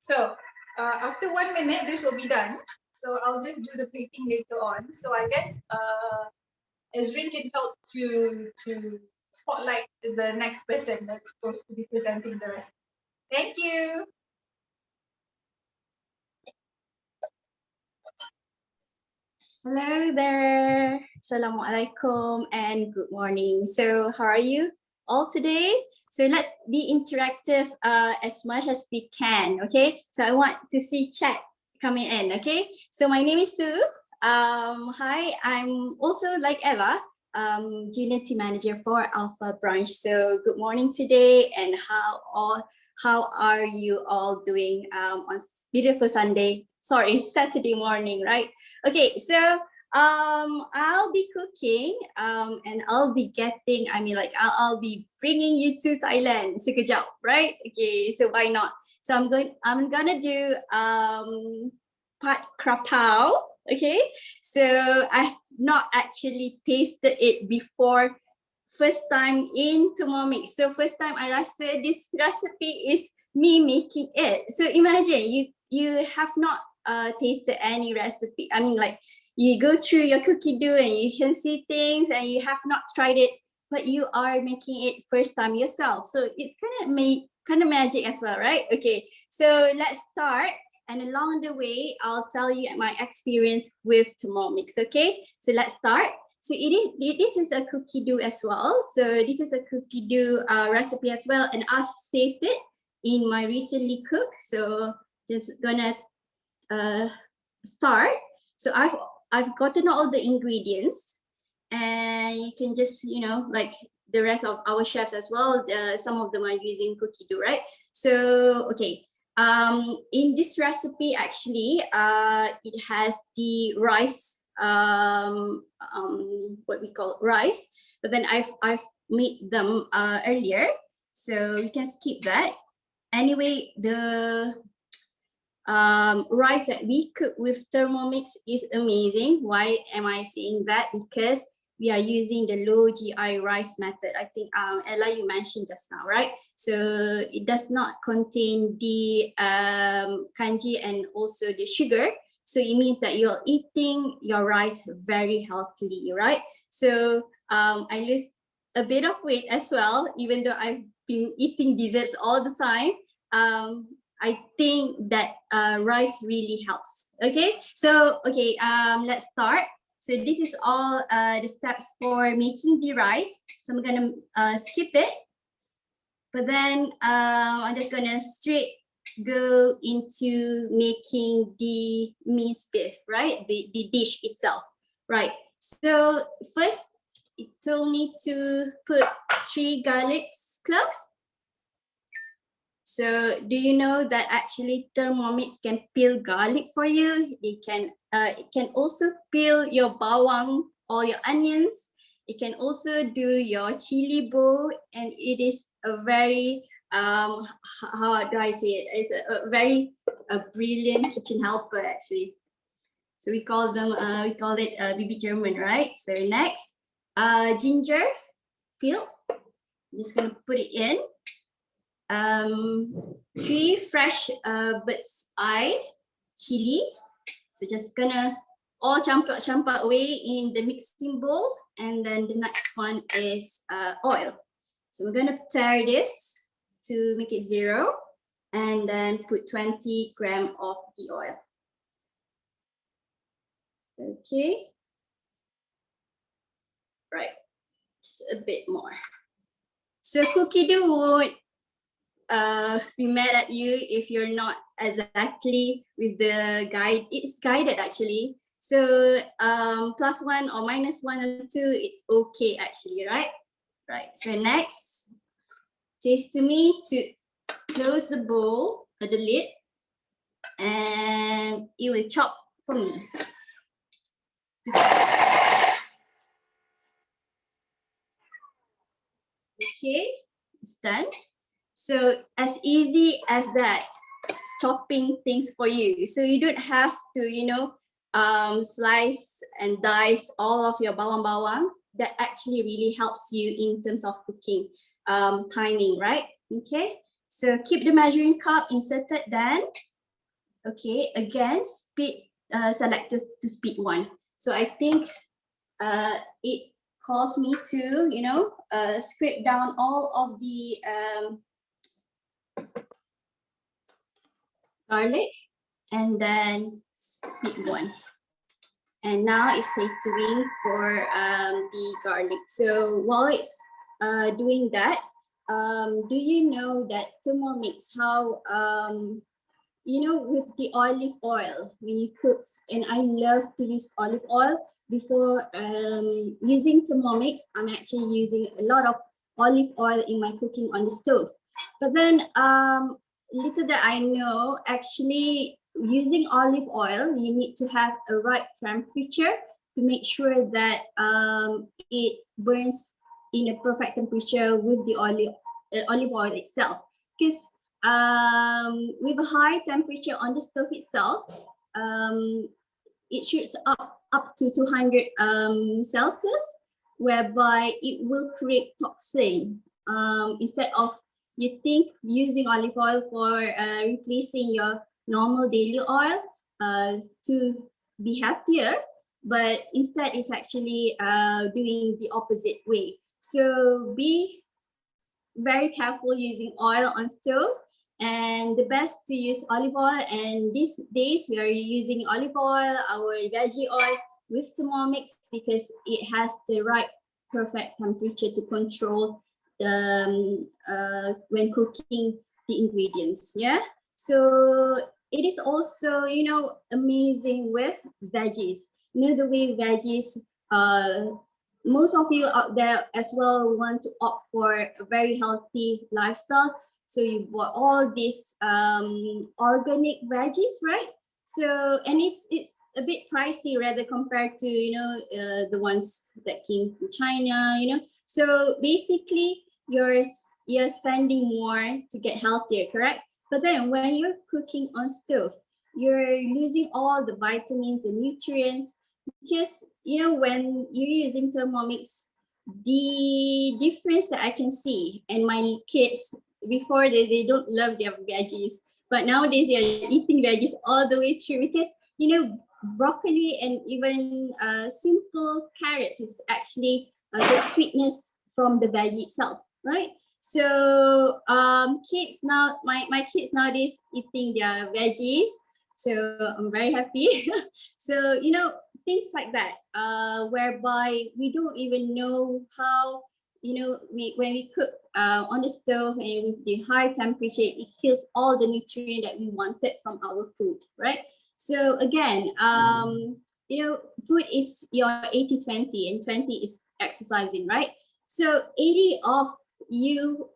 B: So after 1 minute, this will be done. So I'll just do the plating later on. So I guess Ezrin can help to spotlight the next person that's supposed to be presenting the recipe. Thank you.
D: Hello there. Assalamualaikum and good morning. So how are you all today? So let's be interactive as much as we can, okay? So I want to see chat coming in, okay? So my name is Sue. Hi, I'm also like Ella, junior team manager for Alpha branch. So good morning today, and how are you all doing on beautiful Saturday morning, right? Okay, so I'll be cooking and I'll be I'll be bringing you to Thailand sekejap, right? Okay, so why not? So I'm gonna do Kra Pow. Okay, so I've not actually tasted it before, first time in Thermomix. So first time I rasa this recipe is me making it. So imagine you have not tasted any recipe. I mean, like you go through your cookie dough and you can see things and you have not tried it, but you are making it first time yourself. So it's kind of magic as well, right? Okay, so let's start. And along the way, I'll tell you my experience with Thermomix. Okay, so let's start. So this is a cookie dough as well. So this is a cookie dough recipe as well, and I've saved it in my recently cook. So just gonna start. So I've gotten all the ingredients, and you can just, you know, like the rest of our chefs as well, some of them are using cookie dough, right? So okay, in this recipe actually it has the rice, what we call rice, but then I've made them earlier, so you can skip that. Anyway, the rice that we cook with Thermomix is amazing. Why am I saying that? Because we are using the low GI rice method. I think Ella, you mentioned just now, right? So it does not contain the kanji and also the sugar. So it means that you're eating your rice very healthily, right? So I lose a bit of weight as well, even though I've been eating desserts all the time. I think that rice really helps. Okay, so okay, let's start. So this is all the steps for making the rice. So I'm gonna skip it, but then I'm just gonna straight go into making the minced beef, right? The dish itself, right? So first, it told me to put 3 garlic cloves. So do you know that actually Thermomix can peel garlic for you? It can also peel your bawang or your onions. It can also do your chili bowl, and it is a very how do I say it? It's a very brilliant kitchen helper actually. So we call it BB German, right? So next, ginger peel. I'm just gonna put it in. 3 fresh bird's eye chili. So just gonna all campak away in the mixing bowl, and then the next one is oil. So we're gonna tare this to make it 0, and then put 20 grams of the oil. Okay, right, just a bit more. So cookie dough won't be mad at you if you're not exactly with the guide. It's guided actually. So +1 or -1 or 2, it's okay actually, right? Right. So next, says to me to close the bowl or the lid, and it will chop for me. Okay, it's done. So as easy as that, chopping things for you. So you don't have to, you know, slice and dice all of your bawang-bawang. That actually really helps you in terms of cooking timing, right? Okay, so keep the measuring cup inserted then. Okay, again, speed select to speed 1. So I think it calls me to, you know, scrape down all of the garlic, and then speed 1. And now it's doing for the garlic. So while it's doing that, do you know that Thermomix, how you know, with the olive oil when you cook, and I love to use olive oil before using Thermomix. I'm actually using a lot of olive oil in my cooking on the stove. But then little that I know, actually using olive oil, you need to have a right temperature to make sure that it burns in a perfect temperature with the olive oil itself. Because with a high temperature on the stove itself, it shoots up to 200 Celsius, whereby it will create toxin. Instead of, you think using olive oil for replacing your normal daily oil, to be healthier, but instead it's actually doing the opposite way. So be very careful using oil on stove, and the best to use olive oil. And these days we are using olive oil, our veggie oil with Thermomix, because it has the right perfect temperature to control the when cooking the ingredients. Yeah, so it is also, you know, amazing with veggies. You know, the way veggies, most of you out there as well want to opt for a very healthy lifestyle. So you bought all these organic veggies, right? So, and it's a bit pricey rather compared to, you know, the ones that came from China, you know. So basically you're spending more to get healthier, correct? But then when you're cooking on stove, you're losing all the vitamins and nutrients, because, you know, when you're using Thermomix, the difference that I can see, and my kids, before they don't love their veggies, but nowadays they are eating veggies all the way through, because, you know, broccoli and even simple carrots is actually the sweetness from the veggie itself, right? So kids now, my kids nowadays eating their veggies, so I'm very happy. So, you know, things like that, whereby we don't even know how, you know, when we cook on the stove and with the high temperature, it kills all the nutrient that we wanted from our food, right? So again, you know, food is your 80-20, and 20 is exercising, right? So 80 of you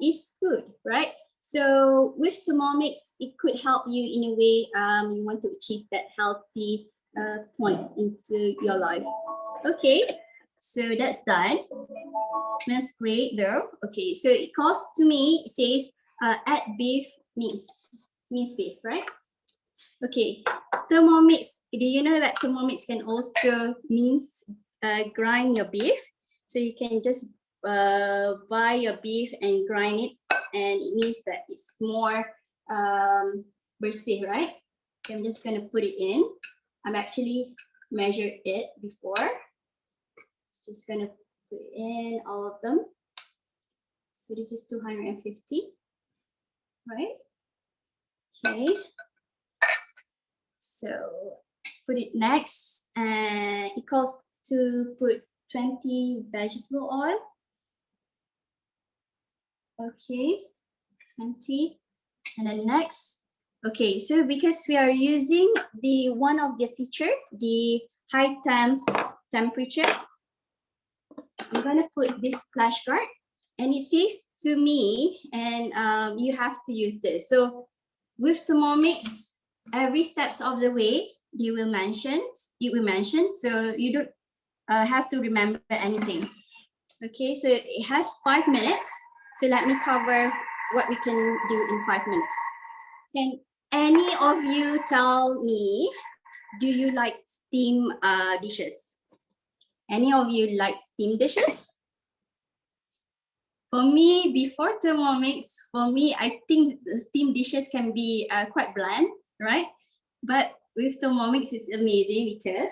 D: is food, right? So with Thermomix, it could help you in a way you want to achieve that healthy point into your life. Okay, so that's done. Smells great though. Okay, so it costs to me, it says add beef minced beef, right? Okay, Thermomix. Do you know that Thermomix can also grind your beef? So you can just buy your beef and grind it, and it means that it's more bersih, right? Okay, I'm just gonna put it in. I'm actually measured it before. Just gonna put in all of them. So this is 250, right? Okay. So put it next, and it costs to put 20 vegetable oil. Okay, 20, and then next. Okay, so because we are using the one of the feature, the high temperature, I'm gonna put this flash guard, and it says to me, and you have to use this. So with Thermomix, every steps of the way it will mention. So you don't have to remember anything. Okay, so it has 5 minutes. So let me cover what we can do in 5 minutes. Can any of you tell me, do you like steam dishes? Any of you like steam dishes? For me, before Thermomix, I think the steam dishes can be quite bland, right? But with Thermomix, it's amazing because,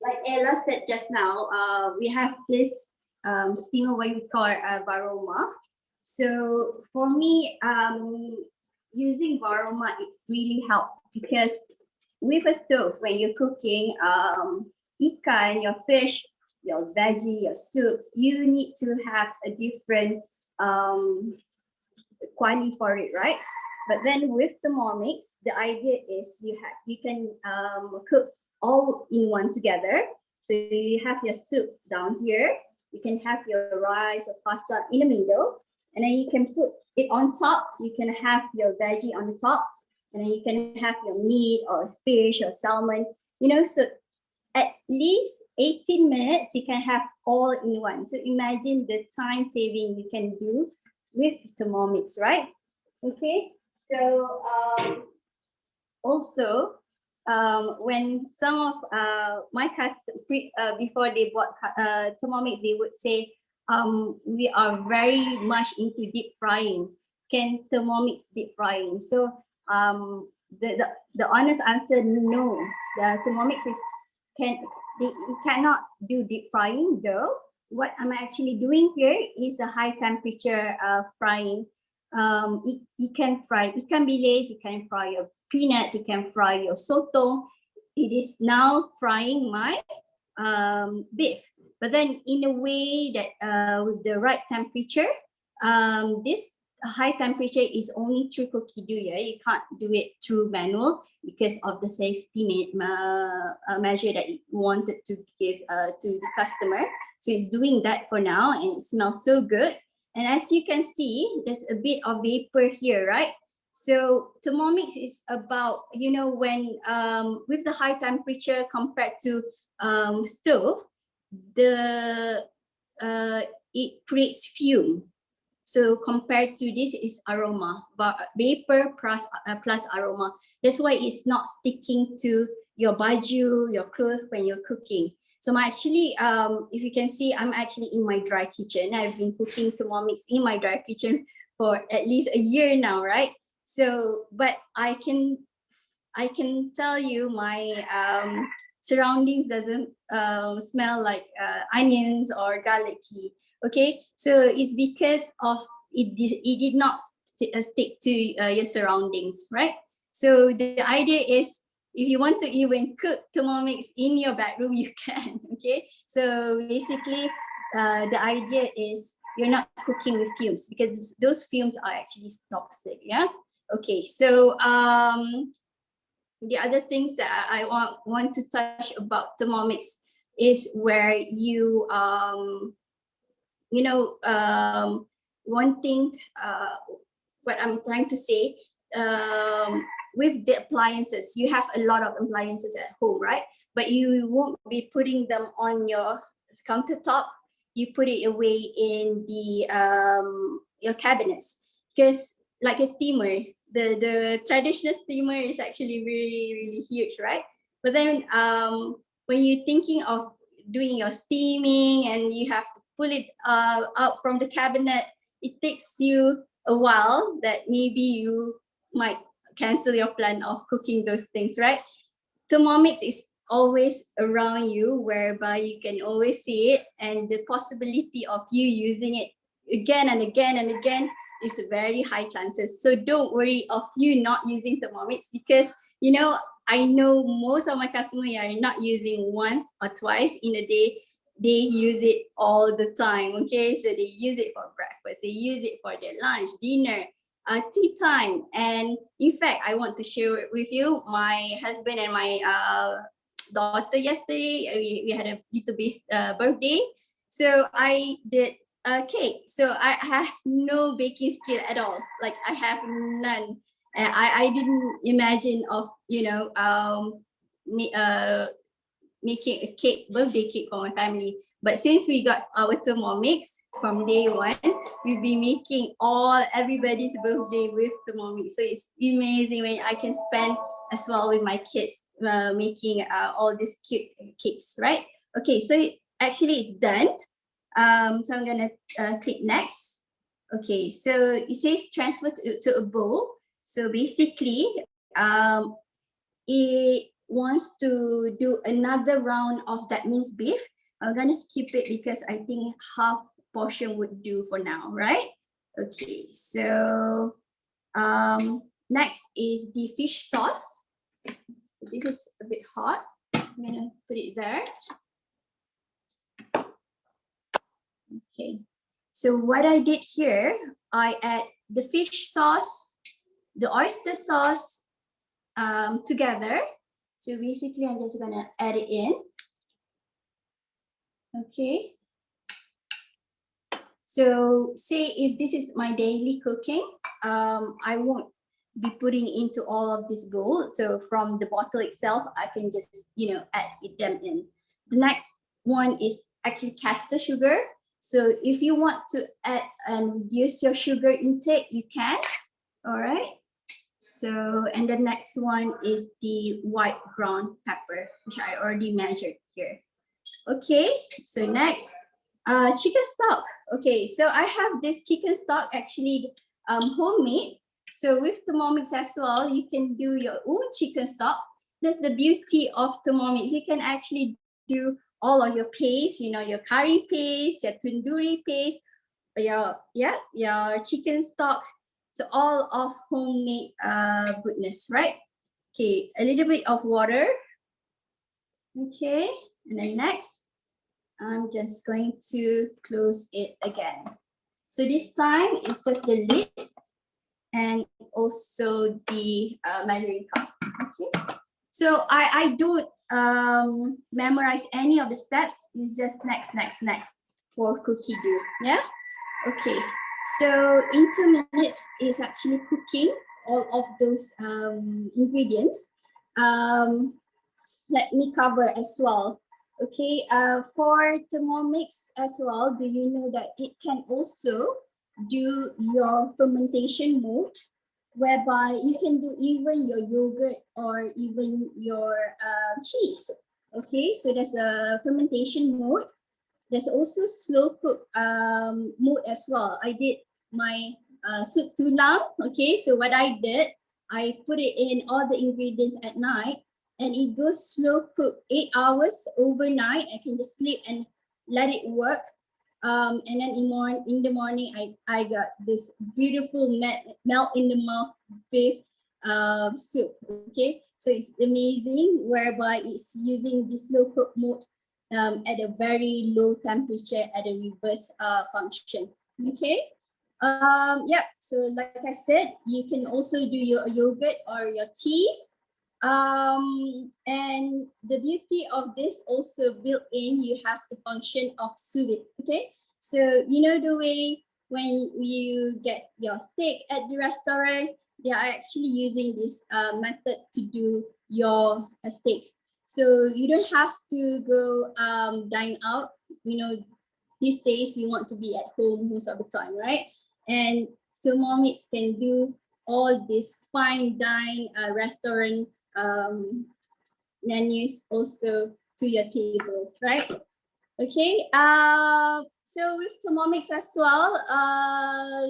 D: like Ella said just now, we have this steamer, what we call Varoma. So for me, using Varoma, it really helped, because with a stove, when you're cooking ikan, your fish, your veggie, your soup, you need to have a different quality for it, right? But then with Thermomix, the idea is you can cook all in one together. So you have your soup down here, you can have your rice or pasta in the middle, and then you can put it on top. You can have your veggie on the top, and then you can have your meat or fish or salmon, you know, so at least 18 minutes, you can have all in one. So imagine the time saving you can do with Thermomix, right? Okay, so also, when some of my customers, before they bought Thermomix, they would say, we are very much into deep frying. Can Thermomix deep frying? So the honest answer, no. The Thermomix it cannot do deep frying though. What I'm actually doing here is a high temperature frying. It can fry ikan bilis, it can fry your peanuts, it can fry your sotong. It is now frying my beef, but then in a way that with the right temperature, this high temperature is only through cookie dough. Yeah, you can't do it through manual because of the safety measure that it wanted to give to the customer. So it's doing that for now, and it smells so good. And as you can see, there's a bit of vapor here, right? So Thermomix is about, you know, when with the high temperature compared to stove, it creates fume. So compared to this is aroma, but vapor plus aroma. That's why it's not sticking to your baju, your clothes when you're cooking. So I'm actually, if you can see, I'm actually in my dry kitchen. I've been cooking Thermomix in my dry kitchen for at least a year now, right? So, but I can tell you my surroundings doesn't smell like onions or garlicky. Okay, so it's because of it did not stick to your surroundings, right? So the idea is, if you want to even cook Thermomix in your bedroom, you can. Okay, so basically the idea is you're not cooking with fumes, because those fumes are actually toxic. Yeah. Okay, so the other things that I want to touch about Thermomix is where you one thing, what I'm trying to say, with the appliances, you have a lot of appliances at home, right? But you won't be putting them on your countertop. You put it away in the your cabinets, because like a steamer, the traditional steamer is actually really, really huge, right? But then when you're thinking of doing your steaming and you have to pull it out from the cabinet, it takes you a while that maybe you might cancel your plan of cooking those things, right? Thermomix is always around you, whereby you can always see it, and the possibility of you using it again and again and again is very high chances. So don't worry of you not using Thermomix, because you know, I know most of my customers are not using once or twice in a day. They use it all the time. Okay, so they use it for breakfast, they use it for their lunch, dinner, tea time. And in fact, I want to share it with you. My husband and my daughter yesterday, we had a little bit birthday. So I did a cake. So I have no baking skill at all. Like, I have none. I didn't imagine of, you know, making a cake, birthday cake for my family. But since we got our Thermomix from day one, we've been making everybody's birthday with Thermomix. So it's amazing when I can spend as well with my kids making all these cute cakes, right? Okay, so actually it's done. So I'm gonna click next. Okay, so it says transfer to a bowl. So basically, it wants to do another round of that minced beef. I'm gonna skip it because I think half portion would do for now, right? Okay, so next is the fish sauce. This is a bit hot. I'm gonna put it there. Okay, so what I did here, I add the fish sauce, the oyster sauce together. So basically, I'm just gonna add it in. Okay. So say if this is my daily cooking, I won't be putting into all of this bowl. So from the bottle itself, I can just, you know, add them in. The next one is actually caster sugar. So if you want to add and reduce your sugar intake, you can. All right. So, and the next one is the white ground pepper, which I already measured here. Okay, so next, chicken stock. Okay, so I have this chicken stock actually homemade. So with Thermomix as well, you can do your own chicken stock. That's the beauty of Thermomix. You can actually do all of your paste, you know, your curry paste, your tandoori paste, your chicken stock. So all of homemade goodness, right? Okay, a little bit of water. Okay, and then next, I'm just going to close it again. So this time it's just the lid and also the measuring cup. Okay. So I don't memorize any of the steps. It's just next for cookie dough. Yeah. Okay. So in 2 minutes is actually cooking all of those ingredients. Let me cover as well. Okay, for Thermomix as well, do you know that it can also do your fermentation mode, whereby you can do even your yogurt or even your cheese. Okay, so there's a fermentation mode. There's also slow cook mode as well. I did my soup tulang. Okay, so what I did, I put it in all the ingredients at night, and it goes slow cook 8 hours overnight. I can just sleep and let it work. And then in the morning, I got this beautiful melt in the mouth beef soup. Okay, so it's amazing, whereby it's using the slow cook mode at a very low temperature at a reverse function. Okay. So like I said, you can also do your yogurt or your cheese. And the beauty of this also built in, you have the function of sous vide. Okay, so you know the way when you get your steak at the restaurant, they are actually using this method to do your steak. So you don't have to go dine out. You know, these days you want to be at home most of the time, right? And Thermomix can do all this fine dine restaurant menus also to your table, right? Okay. So with Thermomix as well,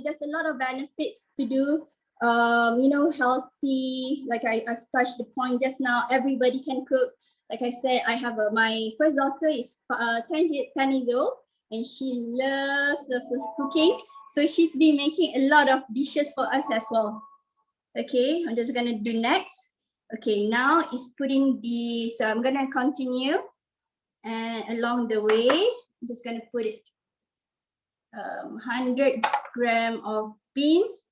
D: there's a lot of benefits to do. You know, healthy. Like I've touched the point just now. Everybody can cook. Like I said, I have my first daughter is 10 years old, and she loves cooking. So she's been making a lot of dishes for us as well. Okay, I'm just gonna do next. Okay, now is putting so I'm gonna continue, and along the way, I'm just gonna put it 100 gram of beans,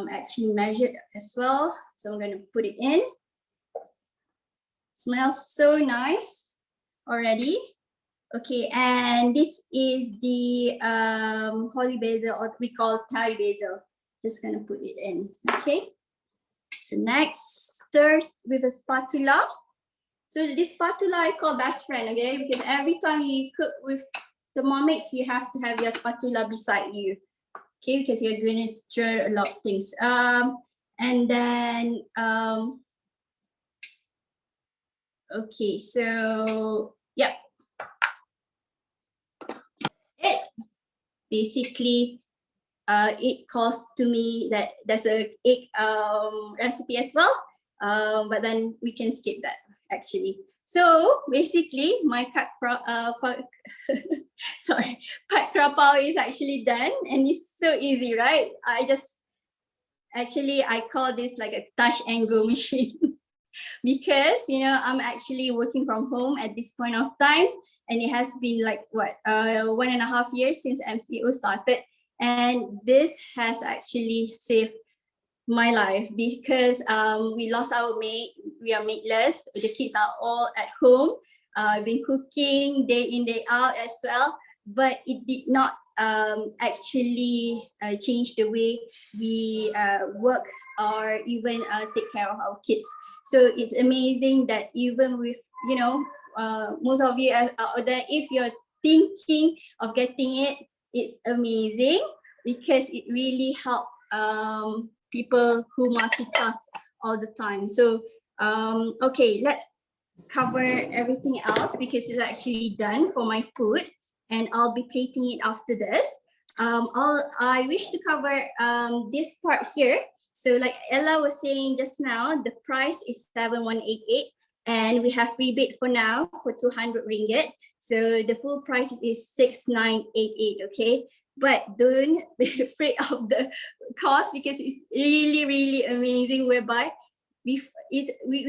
D: actually measured as well. So I'm gonna put it in. Smells so nice already. Okay, and this is the holy basil, or we call Thai basil. Just gonna put it in. Okay. So next, stir with a spatula. So this spatula I call best friend, okay? Because every time you cook with Thermomix, you have to have your spatula beside you, okay? Because you're going to stir a lot of things. And then, okay, so yeah. It basically, it cost to me that there's a egg recipe as well, but then we can skip that actually. So basically, my Kra Pow is actually done, and it's so easy, right? I call this like a touch and go machine because I'm actually working from home at this point of time, and it has been like 1.5 years since MCO started. And this has actually saved my life because we lost our maid. We are maidless. The kids are all at home. I've been cooking day in, day out as well, but it did not actually change the way we work or even take care of our kids. So it's amazing that even with, most of you out there, if you're thinking of getting it, it's amazing because it really helps people who multitask all the time. So, okay, let's cover everything else because it's actually done for my food, and I'll be plating it after this. I wish to cover this part here So like Ella was saying just now, the price is 7188 and we have rebate for now for 200 ringgit. So the full price is 6988, okay? But don't be afraid of the cost because it's really, really amazing whereby we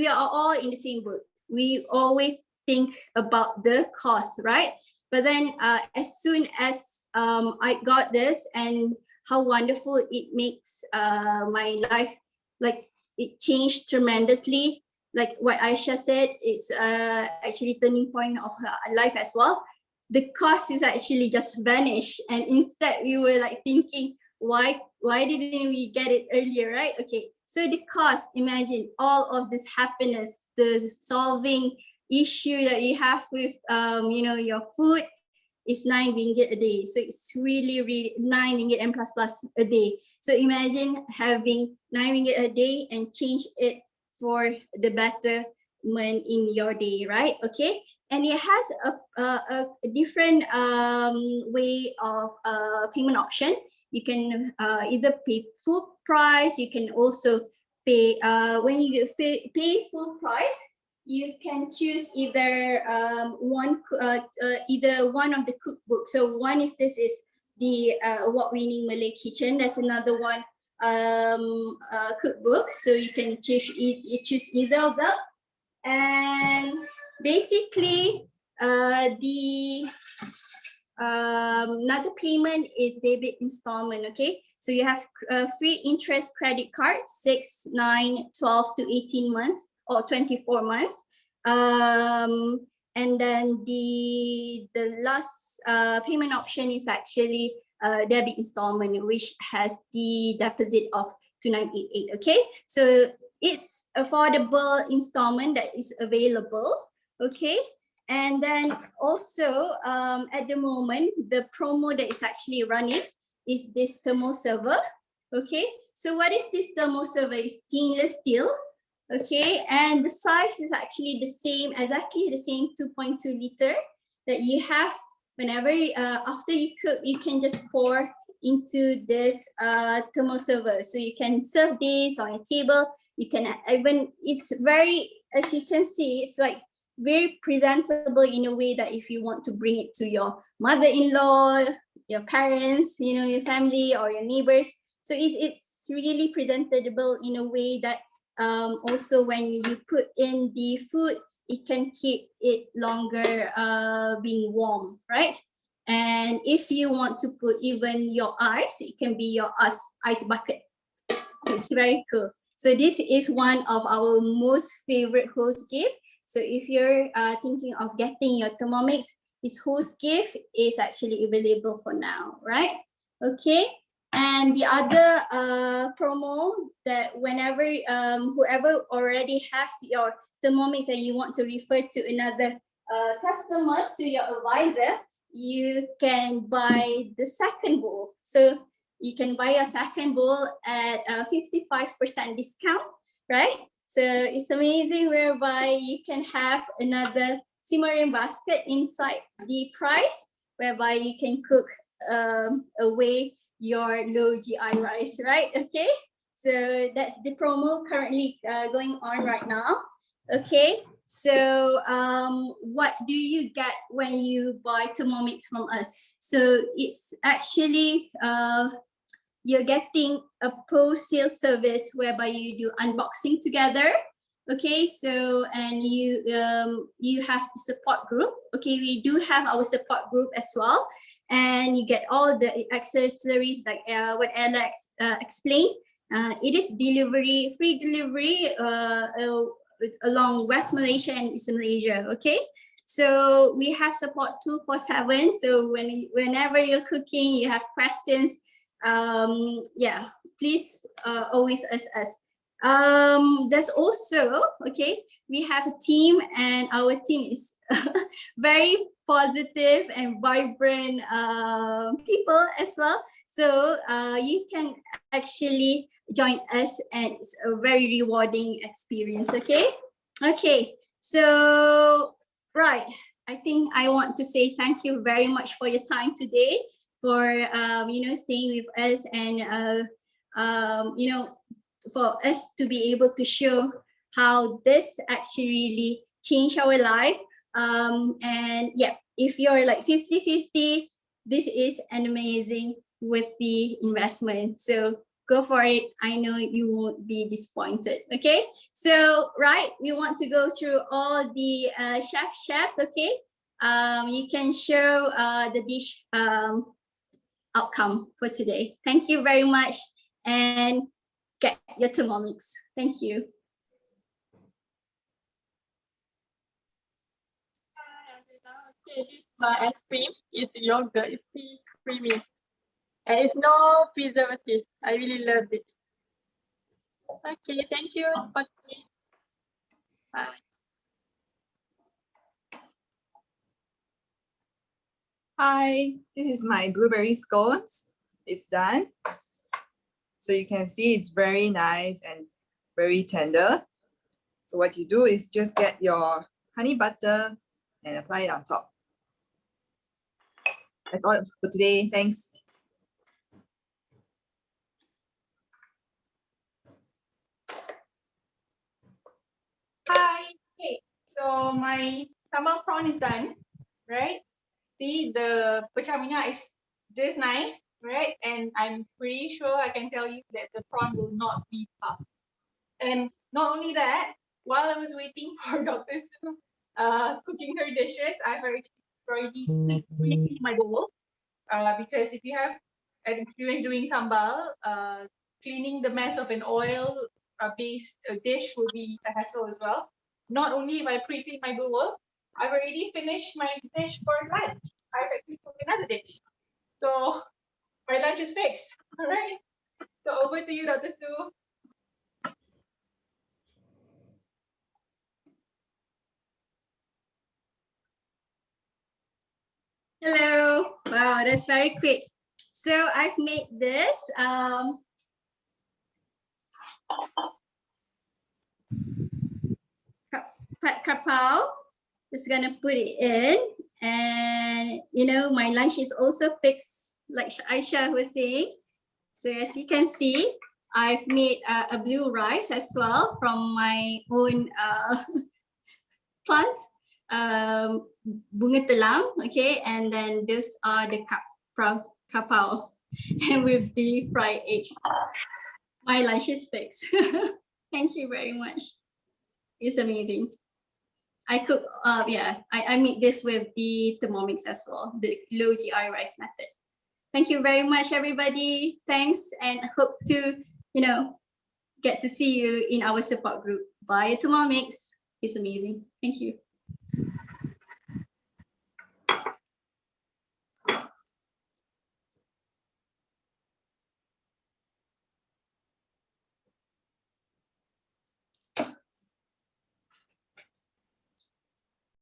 D: are all in the same boat. We always think about the cost, right? But then as soon as I got this and how wonderful it makes my life, like it changed tremendously. Like what Aisha said, it's actually turning point of her life as well. The cost is actually just vanished, and instead we were like thinking, why didn't we get it earlier, right? Okay, so the cost, imagine all of this happiness, the solving issue that you have with your food is 9 ringgit a day. So it's really 9 ringgit and plus a day. So imagine having 9 ringgit a day and change it for the betterment in your day, right? Okay, and it has a different way of payment option. You can either pay full price. You can also pay when you pay full price. You can choose either one of the cookbooks. So one is the award-winning Malay Kitchen. There's another one cookbook. So you can choose either of them. And basically, the another payment is debit installment. Okay, so you have free interest credit card 6, 9, 12 to 18 months. Or 24 months, and then the last payment option is actually debit installment, which has the deposit of 2988. Okay, so it's affordable installment that is available. Okay, and then also at the moment the promo that is actually running is this thermo server. Okay, so what is this thermo server? It's stainless steel. Okay, and the size is actually the same, exactly the same 2.2 liter that you have whenever after you cook, you can just pour into this thermo server. So you can serve this on your table. You can even, it's very, as you can see, it's like very presentable in a way that if you want to bring it to your mother-in-law, your parents, your family or your neighbors. So it's really presentable in a way that also when you put in the food, it can keep it longer being warm, right? And if you want to put even your ice, it can be your ice bucket. So it's very cool. So this is one of our most favorite host gift. So if you're thinking of getting your Thermomix, this host gift is actually available for now, right? Okay. And the other promo that whenever whoever already have your Thermomix and you want to refer to another customer, to your advisor, you can buy the second bowl. So you can buy a second bowl at a 55% discount, right? So it's amazing whereby you can have another simmering basket inside the price, whereby you can cook away your low GI rice, right? Okay, so that's the promo currently going on right now. Okay, so what do you get when you buy Thermomix from us? So it's actually you're getting a post-sale service whereby you do unboxing together. Okay, so and you have the support group. Okay, we do have our support group as well. And you get all the accessories like what Ella explained. It is free delivery along West Malaysia and Eastern Malaysia. Okay, so we have support 24/7. So whenever you're cooking, you have questions. Yeah, please always ask us. There's also, okay, we have a team, and our team is very positive and vibrant people as well. So you can actually join us, and it's a very rewarding experience. Okay, so right, I think I want to say thank you very much for your time today, for staying with us and for us to be able to show how this actually really changed our life. And yeah, if you're like 50-50, this is an amazing with the investment. So go for it. I know you won't be disappointed. Okay. So, right, we want to go through all the chefs. Okay. You can show the dish outcome for today. Thank you very much. And get your Thermomix. Thank you.
A: Okay, this is my ice cream. It's yogurt. It's still creamy. And it's no preservative. I really love it. Okay, thank you. Okay. Bye.
C: Hi, this is my blueberry scones. It's done. So you can see it's very nice and very tender. So what you do is just get your honey butter and apply it on top. That's all for today. Thanks.
B: Hi. Okay. So my sambal prawn is done, right? See, the pechamina is just nice, right? And I'm pretty sure I can tell you that the prawn will not be tough. And not only that, while I was waiting for Dr. Su cooking her dishes, I've already cleaned my bowl. Because if you have an experience doing sambal, cleaning the mess of an oil-based dish will be a hassle as well. Not only have I pre-cleaned my bowl, I've already finished my dish for lunch. I've actually cooked another dish. So my lunch is fixed. All right. So over to you, Dr. Su.
D: Hello. Wow, that's very quick. So I've made this. Kra Pow. Just gonna put it in, and you know my lunch is also fixed, like Aisha was saying. So as you can see, I've made a blue rice as well from my own plant, bunga telang. Okay, and then those are the Kra Pow, and with the fried egg. My lunch is fixed. Thank you very much. It's amazing. I cook, I made this with the Thermomix as well, the low GI rice method. Thank you very much, everybody. Thanks, and I hope to, get to see you in our support group via Thermomix. It's amazing. Thank you.